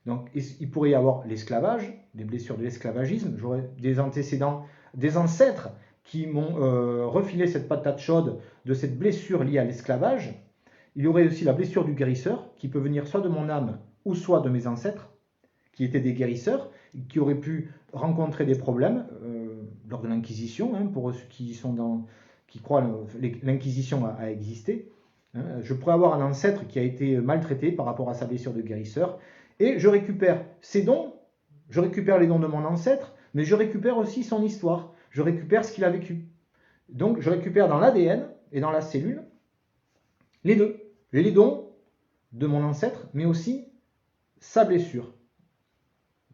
Donc il pourrait y avoir l'esclavage, des blessures de l'esclavagisme, j'aurais des antécédents, des ancêtres qui m'ont refilé cette patate chaude de cette blessure liée à l'esclavage. Il y aurait aussi la blessure du guérisseur, qui peut venir soit de mon âme ou soit de mes ancêtres, qui étaient des guérisseurs, qui auraient pu rencontrer des problèmes lors de l'Inquisition, hein, pour ceux qui croient l'Inquisition a existé. Hein. Je pourrais avoir un ancêtre qui a été maltraité par rapport à sa blessure de guérisseur, et je récupère ses dons, je récupère les dons de mon ancêtre, mais je récupère aussi son histoire, je récupère ce qu'il a vécu. Donc je récupère dans l'ADN et dans la cellule les deux. J'ai les dons de mon ancêtre, mais aussi sa blessure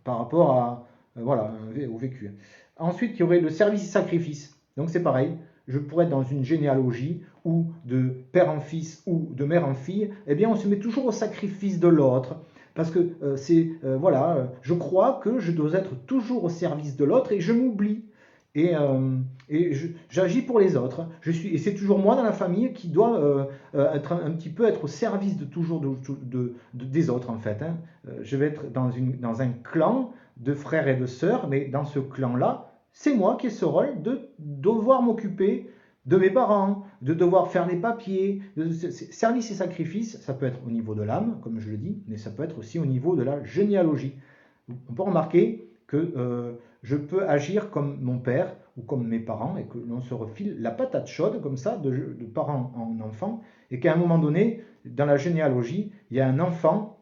par rapport à, voilà, au vécu. Ensuite, il y aurait le service-sacrifice. Donc c'est pareil, je pourrais être dans une généalogie où de père en fils ou de mère en fille, eh bien on se met toujours au sacrifice de l'autre. Parce que voilà, je crois que je dois être toujours au service de l'autre et je m'oublie. Et j'agis pour les autres. Et c'est toujours moi dans la famille qui doit être un petit peu être au service de toujours des autres en fait. Hein. Je vais être dans un clan de frères et de sœurs, mais dans ce clan-là, c'est moi qui ai ce rôle de devoir m'occuper de mes parents, de devoir faire les papiers, service et sacrifice, ça peut être au niveau de l'âme, comme je le dis, mais ça peut être aussi au niveau de la généalogie. On peut remarquer que je peux agir comme mon père ou comme mes parents et que l'on se refile la patate chaude comme ça, de parents en enfants, et qu'à un moment donné, dans la généalogie, il y a un enfant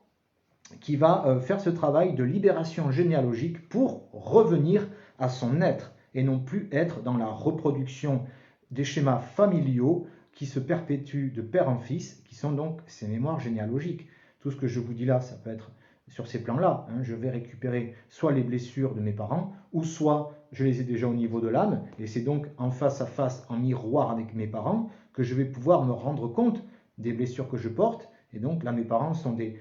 qui va faire ce travail de libération généalogique pour revenir à son être et non plus être dans la reproduction des schémas familiaux qui se perpétuent de père en fils, qui sont donc ces mémoires généalogiques. Tout ce que je vous dis là, ça peut être sur ces plans-là. Hein. Je vais récupérer soit les blessures de mes parents, ou soit je les ai déjà au niveau de l'âme, et c'est donc en face à face, en miroir avec mes parents, que je vais pouvoir me rendre compte des blessures que je porte. Et donc là, mes parents sont des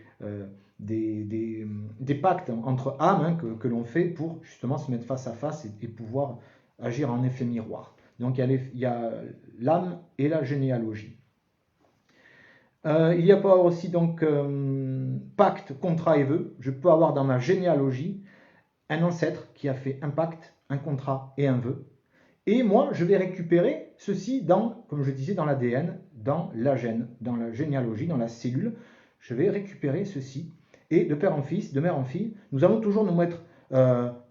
pactes entre âmes, hein, que l'on fait pour justement se mettre face à face et pouvoir agir en effet miroir. Donc il y a l'âme et la généalogie. Il y a pas aussi donc pacte, contrat et vœu. Je peux avoir dans ma généalogie un ancêtre qui a fait un pacte, un contrat et un vœu. Et moi, je vais récupérer ceci dans, comme je disais, dans l'ADN, dans la gène, dans la généalogie, dans la cellule. Je vais récupérer ceci. Et de père en fils, de mère en fille, nous allons toujours nous mettre,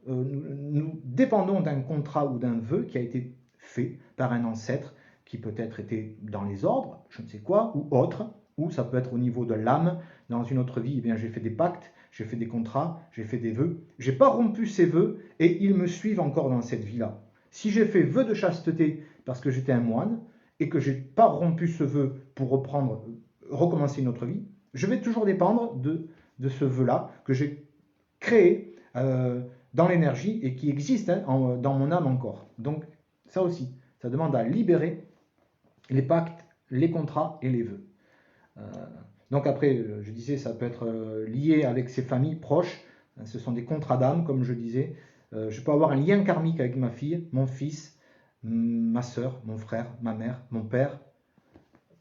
nous dépendons d'un contrat ou d'un vœu qui a été fait par un ancêtre qui peut-être était dans les ordres, je ne sais quoi, ou autre, ou ça peut être au niveau de l'âme. Dans une autre vie, eh bien, j'ai fait des pactes, j'ai fait des contrats, j'ai fait des vœux. Je n'ai pas rompu ces vœux et ils me suivent encore dans cette vie-là. Si j'ai fait vœu de chasteté parce que j'étais un moine et que je n'ai pas rompu ce vœu pour recommencer une autre vie, je vais toujours dépendre de ce vœu-là que j'ai créé dans l'énergie et qui existe dans mon âme encore. Donc ça aussi, ça demande à libérer les pactes, les contrats et les vœux. Euh, donc après, je disais, ça peut être lié avec ses familles proches. Ce sont des contrats d'âme, comme je disais. Je peux avoir un lien karmique avec ma fille, mon fils, ma soeur, mon frère, ma mère, mon père,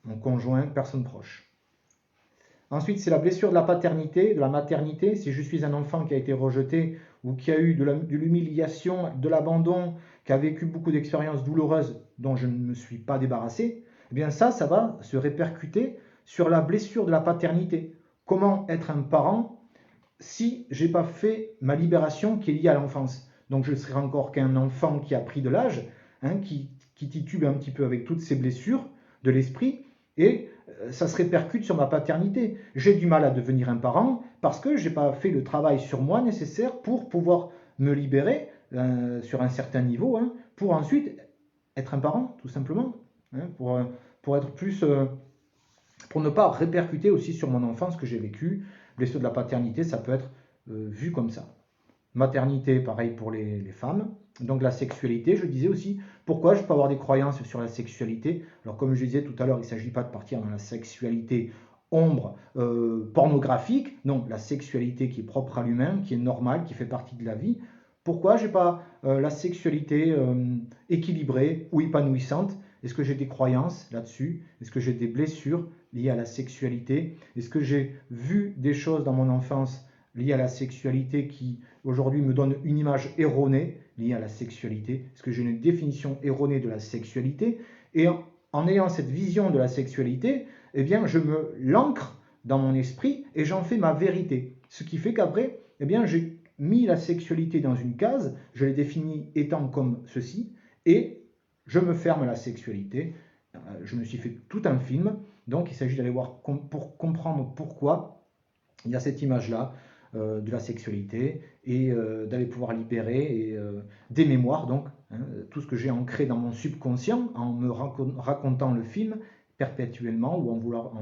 mon conjoint, personne proche. Ensuite, c'est la blessure de la paternité, de la maternité. Si je suis un enfant qui a été rejeté ou qui a eu de l'humiliation, de l'abandon, qui a vécu beaucoup d'expériences douloureuses dont je ne me suis pas débarrassé, eh bien ça va se répercuter sur la blessure de la paternité. Comment être un parent si j'ai pas fait ma libération qui est liée à l'enfance? Donc je serai encore qu'un enfant qui a pris de l'âge, hein, qui titube un petit peu avec toutes ces blessures de l'esprit, et ça se répercute sur ma paternité. J'ai du mal à devenir un parent parce que j'ai pas fait le travail sur moi nécessaire pour pouvoir me libérer sur un certain niveau, hein, pour ensuite être un parent, tout simplement, hein, pour être plus, pour ne pas répercuter aussi sur mon enfance que j'ai vécu. Blessure de la paternité, ça peut être vu comme ça. Maternité, pareil pour les femmes. Donc la sexualité, je disais aussi, pourquoi je peux avoir des croyances sur la sexualité? Alors comme je disais tout à l'heure, il ne s'agit pas de partir dans la sexualité ombre, pornographique. Non, la sexualité qui est propre à l'humain, qui est normale, qui fait partie de la vie. Pourquoi j'ai pas la sexualité équilibrée ou épanouissante? Est-ce que j'ai des croyances là-dessus? Est-ce que j'ai des blessures liées à la sexualité? Est-ce que j'ai vu des choses dans mon enfance liées à la sexualité qui aujourd'hui me donnent une image erronée liée à la sexualité? Est-ce que j'ai une définition erronée de la sexualité? Et en ayant cette vision de la sexualité, eh bien, je me l'ancre dans mon esprit et j'en fais ma vérité. Ce qui fait qu'après, eh bien, j'ai mis la sexualité dans une case, je l'ai définie étant comme ceci, et je me ferme la sexualité. Je me suis fait tout un film, donc il s'agit d'aller voir pour comprendre pourquoi il y a cette image-là de la sexualité et d'aller pouvoir libérer des mémoires, donc hein, tout ce que j'ai ancré dans mon subconscient en me racontant le film perpétuellement ou en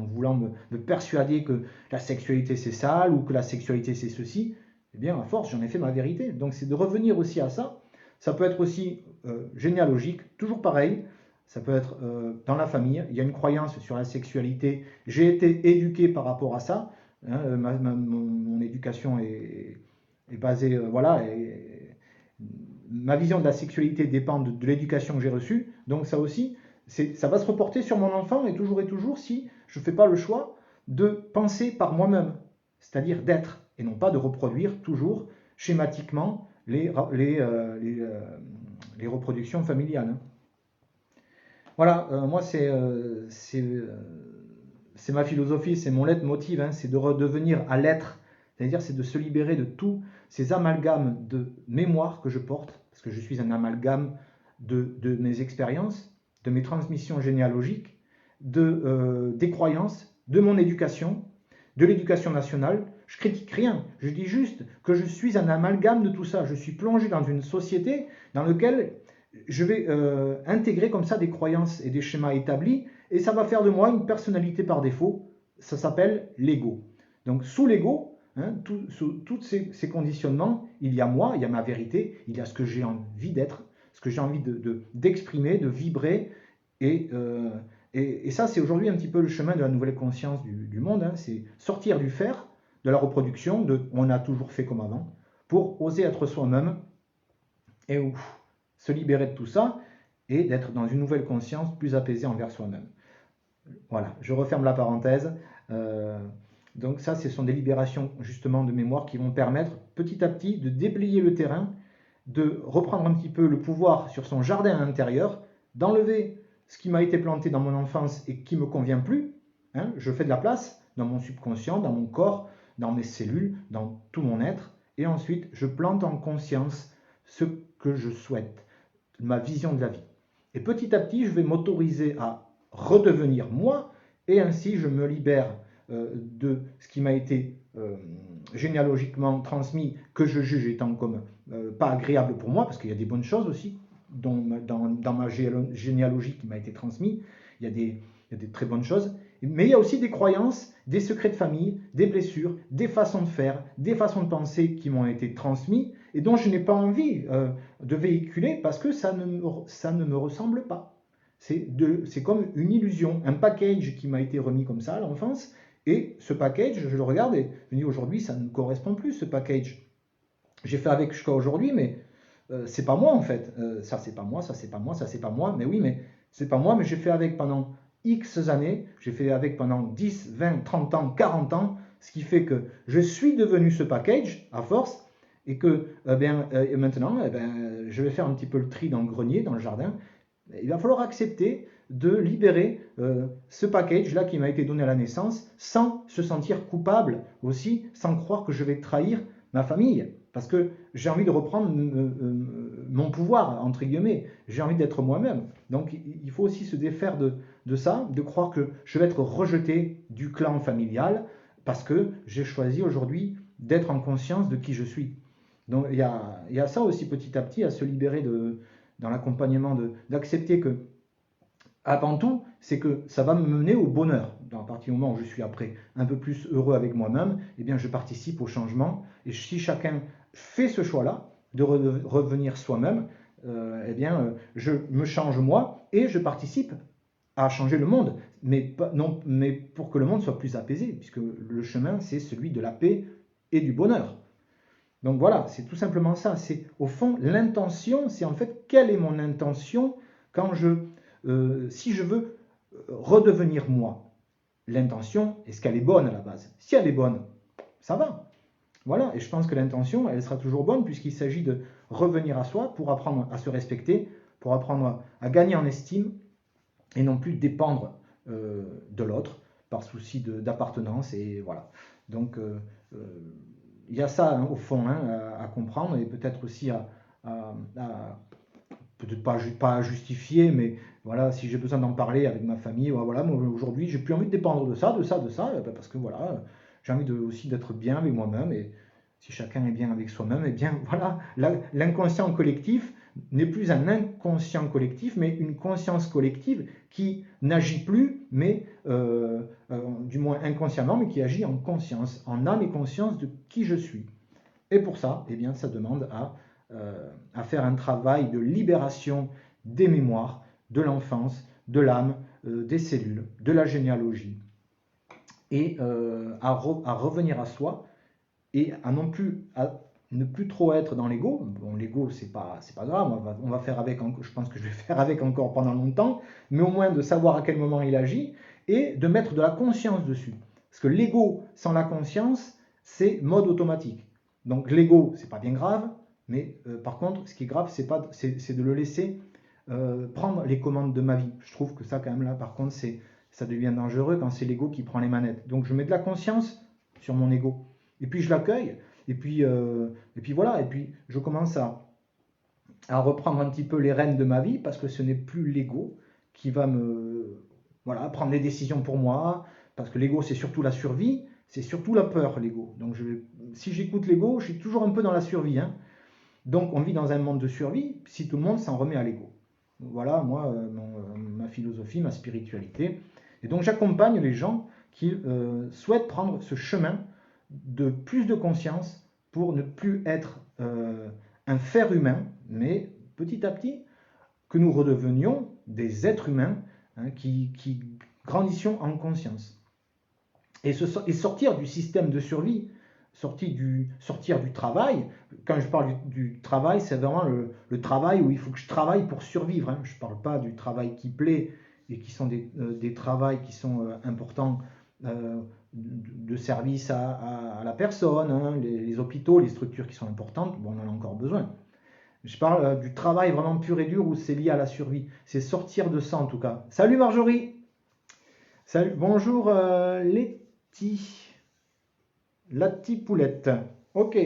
voulant me persuader que la sexualité c'est sale ou que la sexualité c'est ceci. Eh bien, à force, j'en ai fait ma vérité. Donc, c'est de revenir aussi à ça. Ça peut être aussi généalogique, toujours pareil. Ça peut être dans la famille. Il y a une croyance sur la sexualité. J'ai été éduqué par rapport à ça. Hein, mon éducation est basée, voilà. Ma vision de la sexualité dépend de l'éducation que j'ai reçue. Donc, ça aussi, ça va se reporter sur mon enfant et toujours si je ne fais pas le choix de penser par moi-même, c'est-à-dire d'être et non pas de reproduire toujours schématiquement les reproductions familiales. Voilà, moi c'est ma philosophie, c'est mon leitmotiv, hein, c'est de redevenir à l'être, c'est-à-dire c'est de se libérer de tous ces amalgames de mémoire que je porte, parce que je suis un amalgame de mes expériences, de mes transmissions généalogiques, des croyances, de mon éducation, de l'éducation nationale. Je critique rien, je dis juste que je suis un amalgame de tout ça. Je suis plongé dans une société dans laquelle je vais intégrer comme ça des croyances et des schémas établis, et ça va faire de moi une personnalité par défaut. Ça s'appelle l'ego. Donc sous l'ego, hein, sous tous ces conditionnements, il y a moi, il y a ma vérité, il y a ce que j'ai envie d'être, ce que j'ai envie d'exprimer, de vibrer, et ça, c'est aujourd'hui un petit peu le chemin de la nouvelle conscience du monde, hein, c'est sortir du faire, de la reproduction, de on a toujours fait comme avant, pour oser être soi-même et se libérer de tout ça et d'être dans une nouvelle conscience plus apaisée envers soi-même. Voilà, je referme la parenthèse. Donc ça, ce sont des libérations justement de mémoire qui vont permettre petit à petit de déblayer le terrain, de reprendre un petit peu le pouvoir sur son jardin intérieur, d'enlever ce qui m'a été planté dans mon enfance et qui ne me convient plus. Hein, je fais de la place dans mon subconscient, dans mon corps, dans mes cellules, dans tout mon être. Et ensuite, je plante en conscience ce que je souhaite, ma vision de la vie. Et petit à petit, je vais m'autoriser à redevenir moi, et ainsi je me libère de ce qui m'a été généalogiquement transmis, que je juge étant comme pas agréable pour moi, parce qu'il y a des bonnes choses aussi dans ma généalogie qui m'a été transmise, il y a des très bonnes choses, mais il y a aussi des croyances, des secrets de famille, des blessures, des façons de faire, des façons de penser qui m'ont été transmises et dont je n'ai pas envie de véhiculer parce que ça ne me ressemble pas. c'est comme une illusion, un package qui m'a été remis comme ça à l'enfance, et ce package, je le regarde et je me dis aujourd'hui, ça ne correspond plus, ce package. J'ai fait avec jusqu'à aujourd'hui, mais c'est pas moi en fait. Ça, c'est pas moi, ça, c'est pas moi, ça, c'est pas moi. Mais oui, mais c'est pas moi, mais j'ai fait avec pendant X années, j'ai fait avec pendant 10, 20, 30 ans, 40 ans, ce qui fait que je suis devenu ce package à force, et que maintenant, je vais faire un petit peu le tri dans le grenier, dans le jardin. Il va falloir accepter de libérer ce package-là qui m'a été donné à la naissance, sans se sentir coupable aussi, sans croire que je vais trahir ma famille. Parce que j'ai envie de reprendre mon pouvoir, entre guillemets. J'ai envie d'être moi-même. Donc il faut aussi se défaire de ça, de croire que je vais être rejeté du clan familial, parce que j'ai choisi aujourd'hui d'être en conscience de qui je suis. Donc il y a ça aussi petit à petit à se libérer dans l'accompagnement, d'accepter que, avant tout, c'est que ça va me mener au bonheur. À partir du moment où je suis après un peu plus heureux avec moi-même, eh bien je participe au changement. Et si chacun fait ce choix-là, de revenir soi-même, je me change moi et je participe à changer le monde. Mais pour que le monde soit plus apaisé, puisque le chemin, c'est celui de la paix et du bonheur. Donc voilà, c'est tout simplement ça. C'est au fond l'intention, c'est en fait quelle est mon intention quand si je veux redevenir moi. L'intention, est-ce qu'elle est bonne à la base? Si elle est bonne, ça va. Voilà, et je pense que l'intention, elle sera toujours bonne puisqu'il s'agit de revenir à soi pour apprendre à se respecter, pour apprendre à gagner en estime et non plus dépendre de l'autre par souci d'appartenance. Et voilà. Donc, il y a ça au fond à comprendre et peut-être aussi peut-être pas à justifier, mais voilà, si j'ai besoin d'en parler avec ma famille, voilà, moi aujourd'hui j'ai plus envie de dépendre de ça, parce que voilà, j'ai envie aussi d'être bien avec moi-même, et si chacun est bien avec soi-même, et bien voilà, l'inconscient collectif n'est plus un inconscient collectif, mais une conscience collective qui n'agit plus, mais du moins inconsciemment, mais qui agit en conscience, en âme et conscience de qui je suis. Et pour ça, eh bien, ça demande à faire un travail de libération des mémoires, de l'enfance, de l'âme, des cellules, de la généalogie, et à revenir à soi, et à ne plus trop être dans l'ego. Bon, l'ego, c'est pas grave, on va faire avec, je pense que je vais faire avec encore pendant longtemps, mais au moins de savoir à quel moment il agit, et de mettre de la conscience dessus. Parce que l'ego sans la conscience, c'est mode automatique. Donc l'ego, c'est pas bien grave, mais par contre, ce qui est grave, c'est de le laisser prendre les commandes de ma vie. Je trouve que ça, quand même, là, par contre, ça devient dangereux quand c'est l'ego qui prend les manettes. Donc je mets de la conscience sur mon ego. Et puis je l'accueille, et puis voilà, et puis je commence à reprendre un petit peu les rênes de ma vie, parce que ce n'est plus l'ego qui va prendre les décisions pour moi, parce que l'ego, c'est surtout la survie, c'est surtout la peur, l'ego. Donc si j'écoute l'ego, je suis toujours un peu dans la survie. Donc on vit dans un monde de survie si tout le monde s'en remet à l'ego. Voilà, moi, ma philosophie, ma spiritualité. Et donc j'accompagne les gens qui souhaitent prendre ce chemin de plus de conscience pour ne plus être un faire humain, mais petit à petit, que nous redevenions des êtres humains qui grandissions en conscience. Et sortir du système de survie, sortir du travail. Quand je parle du travail, c'est vraiment le travail où il faut que je travaille pour survivre. Je ne parle pas du travail qui plaît et qui sont des travails qui sont importants de service à la personne, les hôpitaux, les structures qui sont importantes, bon, on en a encore besoin. Je parle du travail vraiment pur et dur où c'est lié à la survie. C'est sortir de ça en tout cas. Salut Marjorie. Salut, bonjour Lati Poulette. Ok.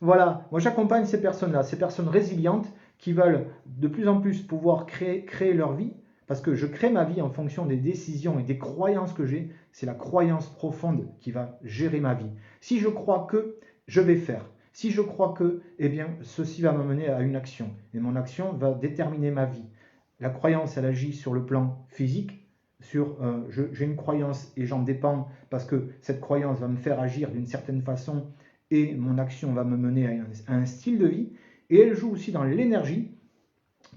Voilà, moi j'accompagne ces personnes-là, ces personnes résilientes qui veulent de plus en plus pouvoir créer leur vie, parce que je crée ma vie en fonction des décisions et des croyances que j'ai. C'est la croyance profonde qui va gérer ma vie. Si je crois que, je vais faire. Si je crois que, eh bien, ceci va m'amener à une action. Et mon action va déterminer ma vie. La croyance, elle agit sur le plan physique. J'ai une croyance et j'en dépends parce que cette croyance va me faire agir d'une certaine façon et mon action va me mener à un style de vie. Et elle joue aussi dans l'énergie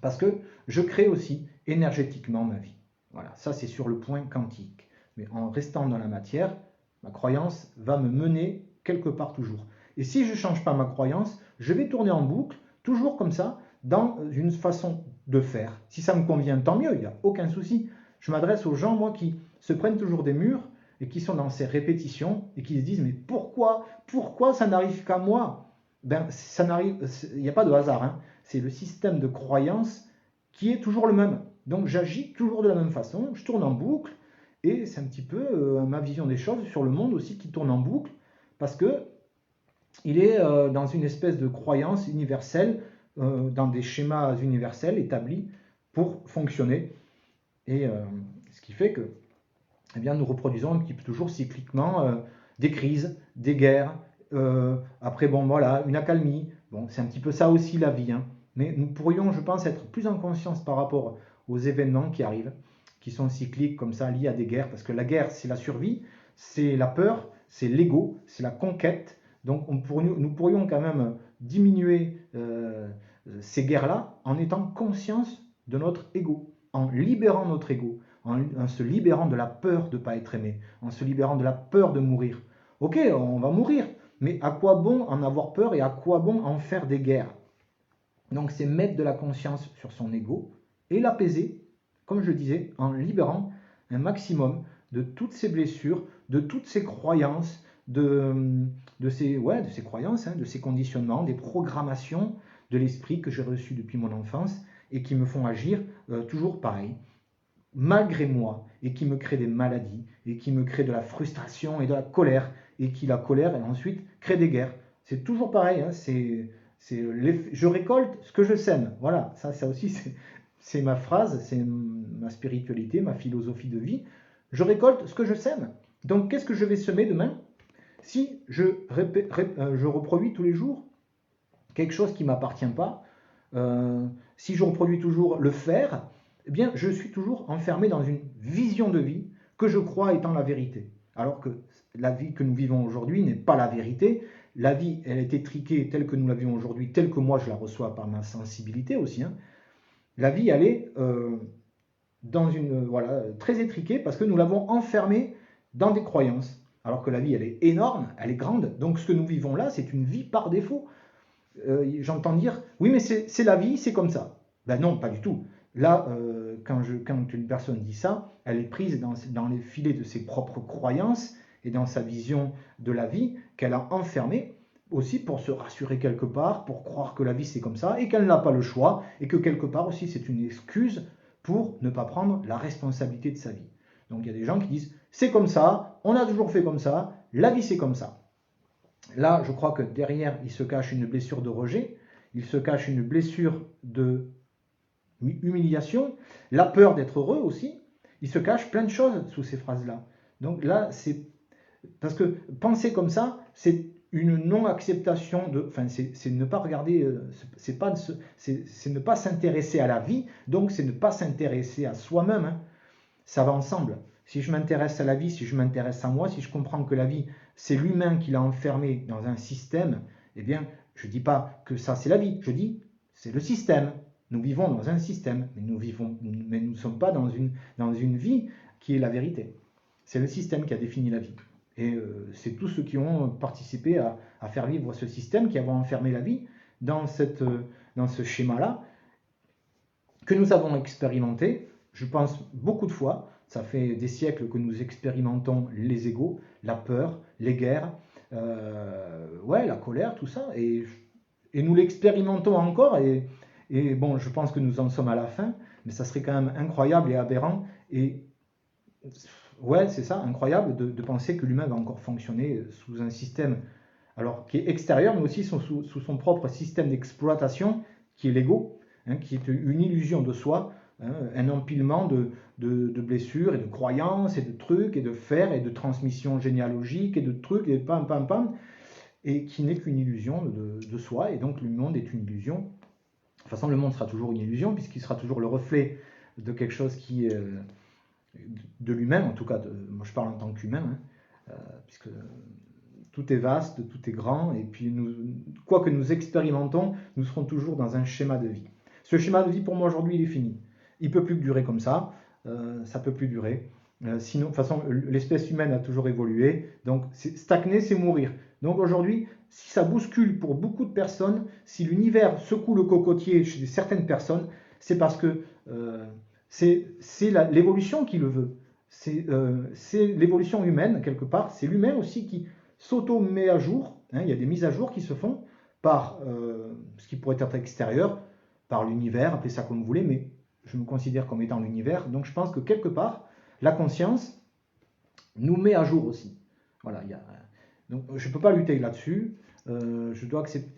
parce que je crée aussi énergétiquement ma vie. Voilà, ça c'est sur le point quantique. Mais en restant dans la matière, ma croyance va me mener quelque part toujours. Et si je ne change pas ma croyance, je vais tourner en boucle, toujours comme ça, dans une façon de faire. Si ça me convient, tant mieux, il n'y a aucun souci. Je m'adresse aux gens, moi, qui se prennent toujours des murs et qui sont dans ces répétitions et qui se disent, mais pourquoi ça n'arrive qu'à moi? Ben, ça n'arrive, il n'y a pas de hasard, hein. C'est le système de croyance qui est toujours le même. Donc j'agis toujours de la même façon, je tourne en boucle, et c'est un petit peu ma vision des choses sur le monde aussi qui tourne en boucle, parce que il est dans une espèce de croyance universelle, dans des schémas universels établis pour fonctionner. Et ce qui fait que eh bien, nous reproduisons un petit peu toujours cycliquement des crises, des guerres, après bon voilà, une accalmie. Bon, c'est un petit peu ça aussi la vie, hein. Mais nous pourrions, je pense, être plus en conscience par rapport aux événements qui arrivent, qui sont cycliques comme ça, liés à des guerres, parce que la guerre, c'est la survie, c'est la peur, c'est l'ego, c'est la conquête. Donc nous pourrions quand même diminuer ces guerres-là en étant conscience de notre ego, en libérant notre ego, en se libérant de la peur de ne pas être aimé, en se libérant de la peur de mourir. Ok, on va mourir, mais à quoi bon en avoir peur et à quoi bon en faire des guerres? Donc c'est mettre de la conscience sur son ego et l'apaiser, comme je le disais, en libérant un maximum de toutes ces blessures, de toutes ces croyances, de ces croyances, hein, de ces conditionnements, des programmations de l'esprit que j'ai reçues depuis mon enfance et qui me font agir toujours pareil, malgré moi, et qui me créent des maladies, et qui me créent de la frustration et de la colère, et qui, la colère, et ensuite, crée des guerres. C'est toujours pareil, hein, je récolte ce que je sème. Voilà, ça aussi, c'est ma phrase, c'est ma spiritualité, ma philosophie de vie. Je récolte ce que je sème. Donc, qu'est-ce que je vais semer demain si je reproduis tous les jours quelque chose qui ne m'appartient pas? Si je reproduis toujours le faire, eh bien, je suis toujours enfermé dans une vision de vie que je crois étant la vérité. Alors que la vie que nous vivons aujourd'hui n'est pas la vérité. La vie, elle est étriquée telle que nous la vivons aujourd'hui, telle que moi je la reçois par ma sensibilité aussi, hein. La vie, elle est très étriquée parce que nous l'avons enfermée dans des croyances. Alors que la vie, elle est énorme, elle est grande. Donc ce que nous vivons là, c'est une vie par défaut. J'entends dire, oui, mais c'est la vie, c'est comme ça. Ben non, pas du tout. Là, quand une personne dit ça, elle est prise dans les filets de ses propres croyances et dans sa vision de la vie qu'elle a enfermée aussi pour se rassurer quelque part, pour croire que la vie c'est comme ça et qu'elle n'a pas le choix et que quelque part aussi c'est une excuse pour ne pas prendre la responsabilité de sa vie. Donc il y a des gens qui disent c'est comme ça, on a toujours fait comme ça, la vie c'est comme ça. Là, je crois que derrière, il se cache une blessure de rejet, il se cache une blessure de humiliation, la peur d'être heureux aussi. Il se cache plein de choses sous ces phrases-là. Donc là, c'est parce que penser comme ça, c'est une non-acceptation de, enfin, c'est ne pas regarder, c'est ne pas s'intéresser à la vie, donc c'est ne pas s'intéresser à soi-même, hein. Ça va ensemble. Si je m'intéresse à la vie, si je m'intéresse à moi, si je comprends que la vie, c'est l'humain qui l'a enfermé dans un système, eh bien, je ne dis pas que ça c'est la vie, je dis c'est le système. Nous vivons dans un système, mais nous ne sommes pas dans une vie qui est la vérité. C'est le système qui a défini la vie. Et c'est tous ceux qui ont participé à faire vivre ce système, qui avons enfermé la vie dans ce schéma-là, que nous avons expérimenté, je pense, beaucoup de fois. Ça fait des siècles que nous expérimentons les égos, la peur, les guerres, la colère, tout ça. Et nous l'expérimentons encore. Et bon, je pense que nous en sommes à la fin, mais ça serait quand même incroyable et aberrant. Et ouais, c'est ça, incroyable de penser que l'humain va encore fonctionner sous un système alors, qui est extérieur, mais aussi sous son propre système d'exploitation, qui est l'ego, hein, qui est une illusion de soi, hein, un empilement de blessures et de croyances et de trucs et de faire et de transmission généalogique et de trucs et pam pam pam, et qui n'est qu'une illusion de soi, et donc le monde est une illusion. De toute façon, le monde sera toujours une illusion, puisqu'il sera toujours le reflet de quelque chose qui est de lui-même, en tout cas, moi je parle en tant qu'humain, hein, puisque tout est vaste, tout est grand, et puis quoi que nous expérimentons, nous serons toujours dans un schéma de vie. Ce schéma de vie, pour moi, aujourd'hui, il est fini. Il ne peut plus durer comme ça. Ça ne peut plus durer. Sinon, de toute façon, l'espèce humaine a toujours évolué. Donc, stagner, c'est mourir. Donc aujourd'hui, si ça bouscule pour beaucoup de personnes, si l'univers secoue le cocotier chez certaines personnes, c'est parce que c'est l'évolution qui le veut. C'est l'évolution humaine, quelque part. C'est l'humain aussi qui s'auto-met à jour. Hein. Il y a des mises à jour qui se font par ce qui pourrait être extérieur, par l'univers, appelez ça comme vous voulez, mais je me considère comme étant l'univers. Donc je pense que quelque part, la conscience nous met à jour aussi. Voilà, donc je ne peux pas lutter là-dessus.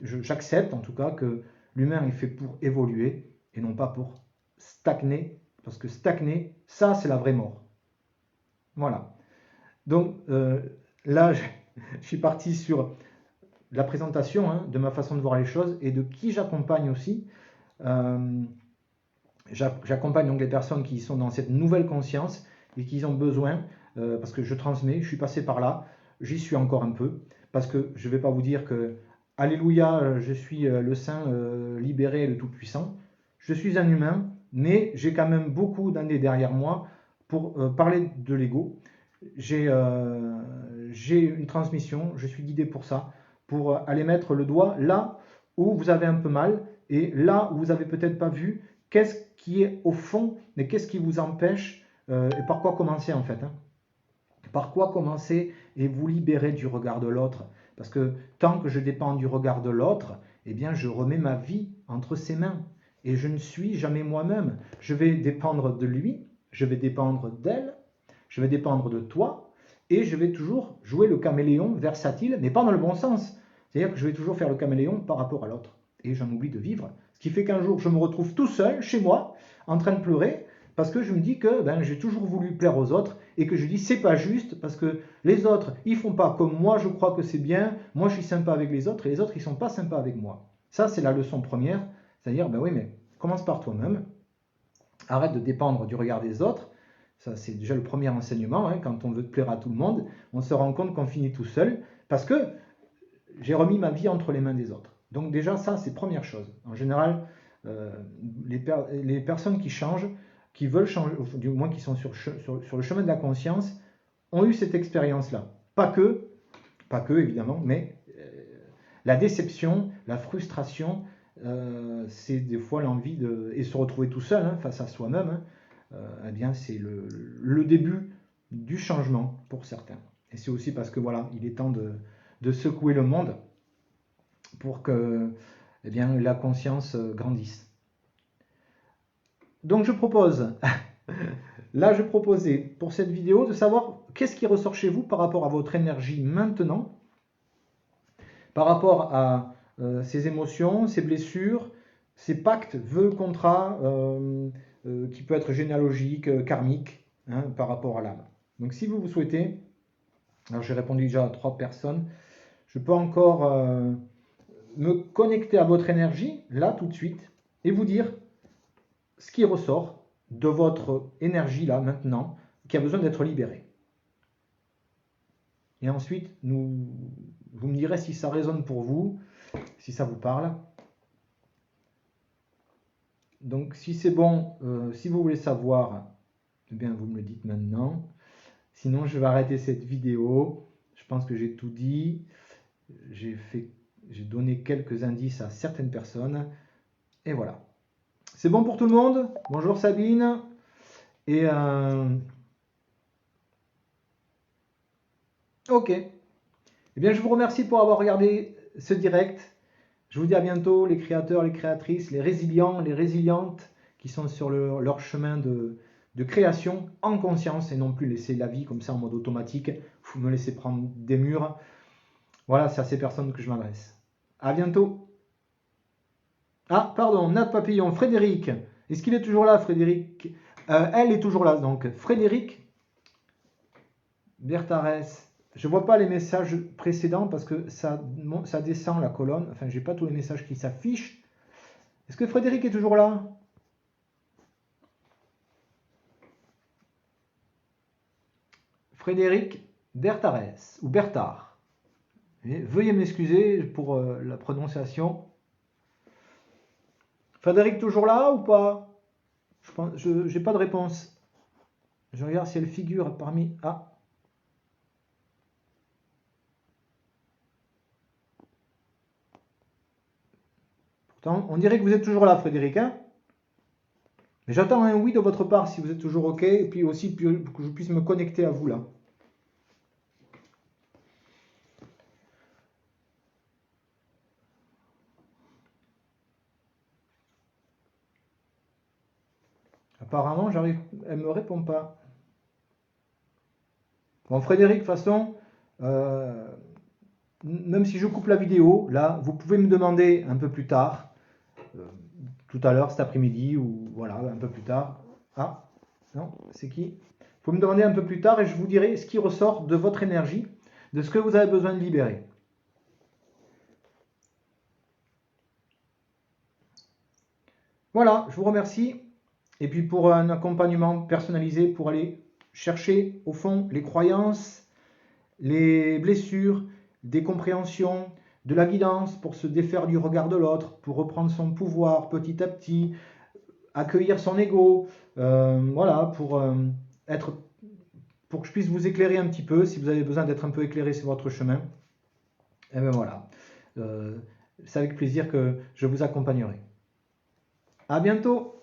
J'accepte en tout cas que l'humain est fait pour évoluer et non pas pour stagner, parce que stagner, ça c'est la vraie mort. Voilà. Donc là, je suis parti sur la présentation de ma façon de voir les choses et de qui j'accompagne aussi. J'accompagne donc les personnes qui sont dans cette nouvelle conscience et qui ont besoin, parce que je transmets, je suis passé par là, j'y suis encore un peu, parce que je ne vais pas vous dire que, alléluia, je suis le saint libéré, le tout-puissant. Je suis un humain, mais j'ai quand même beaucoup d'années derrière moi pour parler de l'ego. J'ai une transmission, je suis guidé pour ça, pour aller mettre le doigt là où vous avez un peu mal, et là où vous n'avez peut-être pas vu, qu'est-ce qui est au fond, mais qu'est-ce qui vous empêche et par quoi commencer en fait. Par quoi commencer et vous libérer du regard de l'autre. Parce que tant que je dépends du regard de l'autre, eh bien je remets ma vie entre ses mains. Et je ne suis jamais moi-même. Je vais dépendre de lui, je vais dépendre d'elle, je vais dépendre de toi, et je vais toujours jouer le caméléon versatile, mais pas dans le bon sens. C'est-à-dire que je vais toujours faire le caméléon par rapport à l'autre. Et j'en oublie de vivre. Ce qui fait qu'un jour, je me retrouve tout seul, chez moi, en train de pleurer, parce que je me dis que j'ai toujours voulu plaire aux autres, et que je dis c'est pas juste, parce que les autres, ils font pas comme moi, je crois que c'est bien, moi je suis sympa avec les autres, et les autres, ils sont pas sympas avec moi. Ça, c'est la leçon première, c'est-à-dire, oui, mais commence par toi-même, arrête de dépendre du regard des autres. Ça, c'est déjà le premier enseignement. Quand on veut plaire à tout le monde, on se rend compte qu'on finit tout seul parce que j'ai remis ma vie entre les mains des autres. Donc déjà, ça, c'est première chose. En général, les personnes qui changent, qui veulent changer, du moins qui sont sur le chemin de la conscience, ont eu cette expérience-là. Pas que évidemment, mais la déception, la frustration, c'est des fois l'envie et se retrouver tout seul face à soi-même. Eh bien, c'est le début du changement pour certains. Et c'est aussi parce que voilà, il est temps de secouer le monde pour que la conscience grandisse. Donc je propose, là je proposais pour cette vidéo de savoir qu'est-ce qui ressort chez vous par rapport à votre énergie maintenant, par rapport à ces émotions, ces blessures, ces pactes, vœux, contrats, qui peut être généalogique, karmique, par rapport à l'âme. Donc si vous souhaitez, alors j'ai répondu déjà à 3 personnes, je peux encore me connecter à votre énergie, là tout de suite, et vous dire ce qui ressort de votre énergie là maintenant, qui a besoin d'être libérée. Et ensuite, vous me direz si ça résonne pour vous, si ça vous parle. Donc si c'est bon, si vous voulez savoir, eh bien vous me le dites maintenant. Sinon je vais arrêter cette vidéo. Je pense que j'ai tout dit. J'ai donné quelques indices à certaines personnes. Et voilà. C'est bon pour tout le monde? Bonjour Sabine. Et ok. Eh bien je vous remercie pour avoir regardé ce direct. Je vous dis à bientôt les créateurs, les créatrices, les résilients, les résilientes qui sont sur leur chemin de création en conscience et non plus laisser la vie comme ça en mode automatique, vous me laissez prendre des murs. Voilà, c'est à ces personnes que je m'adresse. À bientôt. Ah, pardon, Nat Papillon, Frédéric. Est-ce qu'il est toujours là, Frédéric? Elle est toujours là, donc Frédéric Bertarès. Je ne vois pas les messages précédents parce que ça descend la colonne. Enfin, je n'ai pas tous les messages qui s'affichent. Est-ce que Frédéric est toujours là? Frédéric Bertarès, ou Bertard. Veuillez m'excuser pour la prononciation. Frédéric toujours là ou pas? Je n'ai pas de réponse. Je regarde si elle figure parmi... Ah. Pourtant, on dirait que vous êtes toujours là, Frédéric, hein? Mais j'attends un oui de votre part si vous êtes toujours OK, et puis aussi que je puisse me connecter à vous là. Apparemment, elle me répond pas. Bon, Frédéric, de toute façon, même si je coupe la vidéo, là, vous pouvez me demander un peu plus tard, tout à l'heure, cet après-midi, ou voilà, un peu plus tard. Ah, non, c'est qui? Vous pouvez me demander un peu plus tard et je vous dirai ce qui ressort de votre énergie, de ce que vous avez besoin de libérer. Voilà, je vous remercie. Et puis pour un accompagnement personnalisé, pour aller chercher au fond les croyances, les blessures, des compréhensions, de la guidance pour se défaire du regard de l'autre, pour reprendre son pouvoir petit à petit, accueillir son ego, voilà, pour que je puisse vous éclairer un petit peu, si vous avez besoin d'être un peu éclairé sur votre chemin. Et bien voilà, c'est avec plaisir que je vous accompagnerai. À bientôt!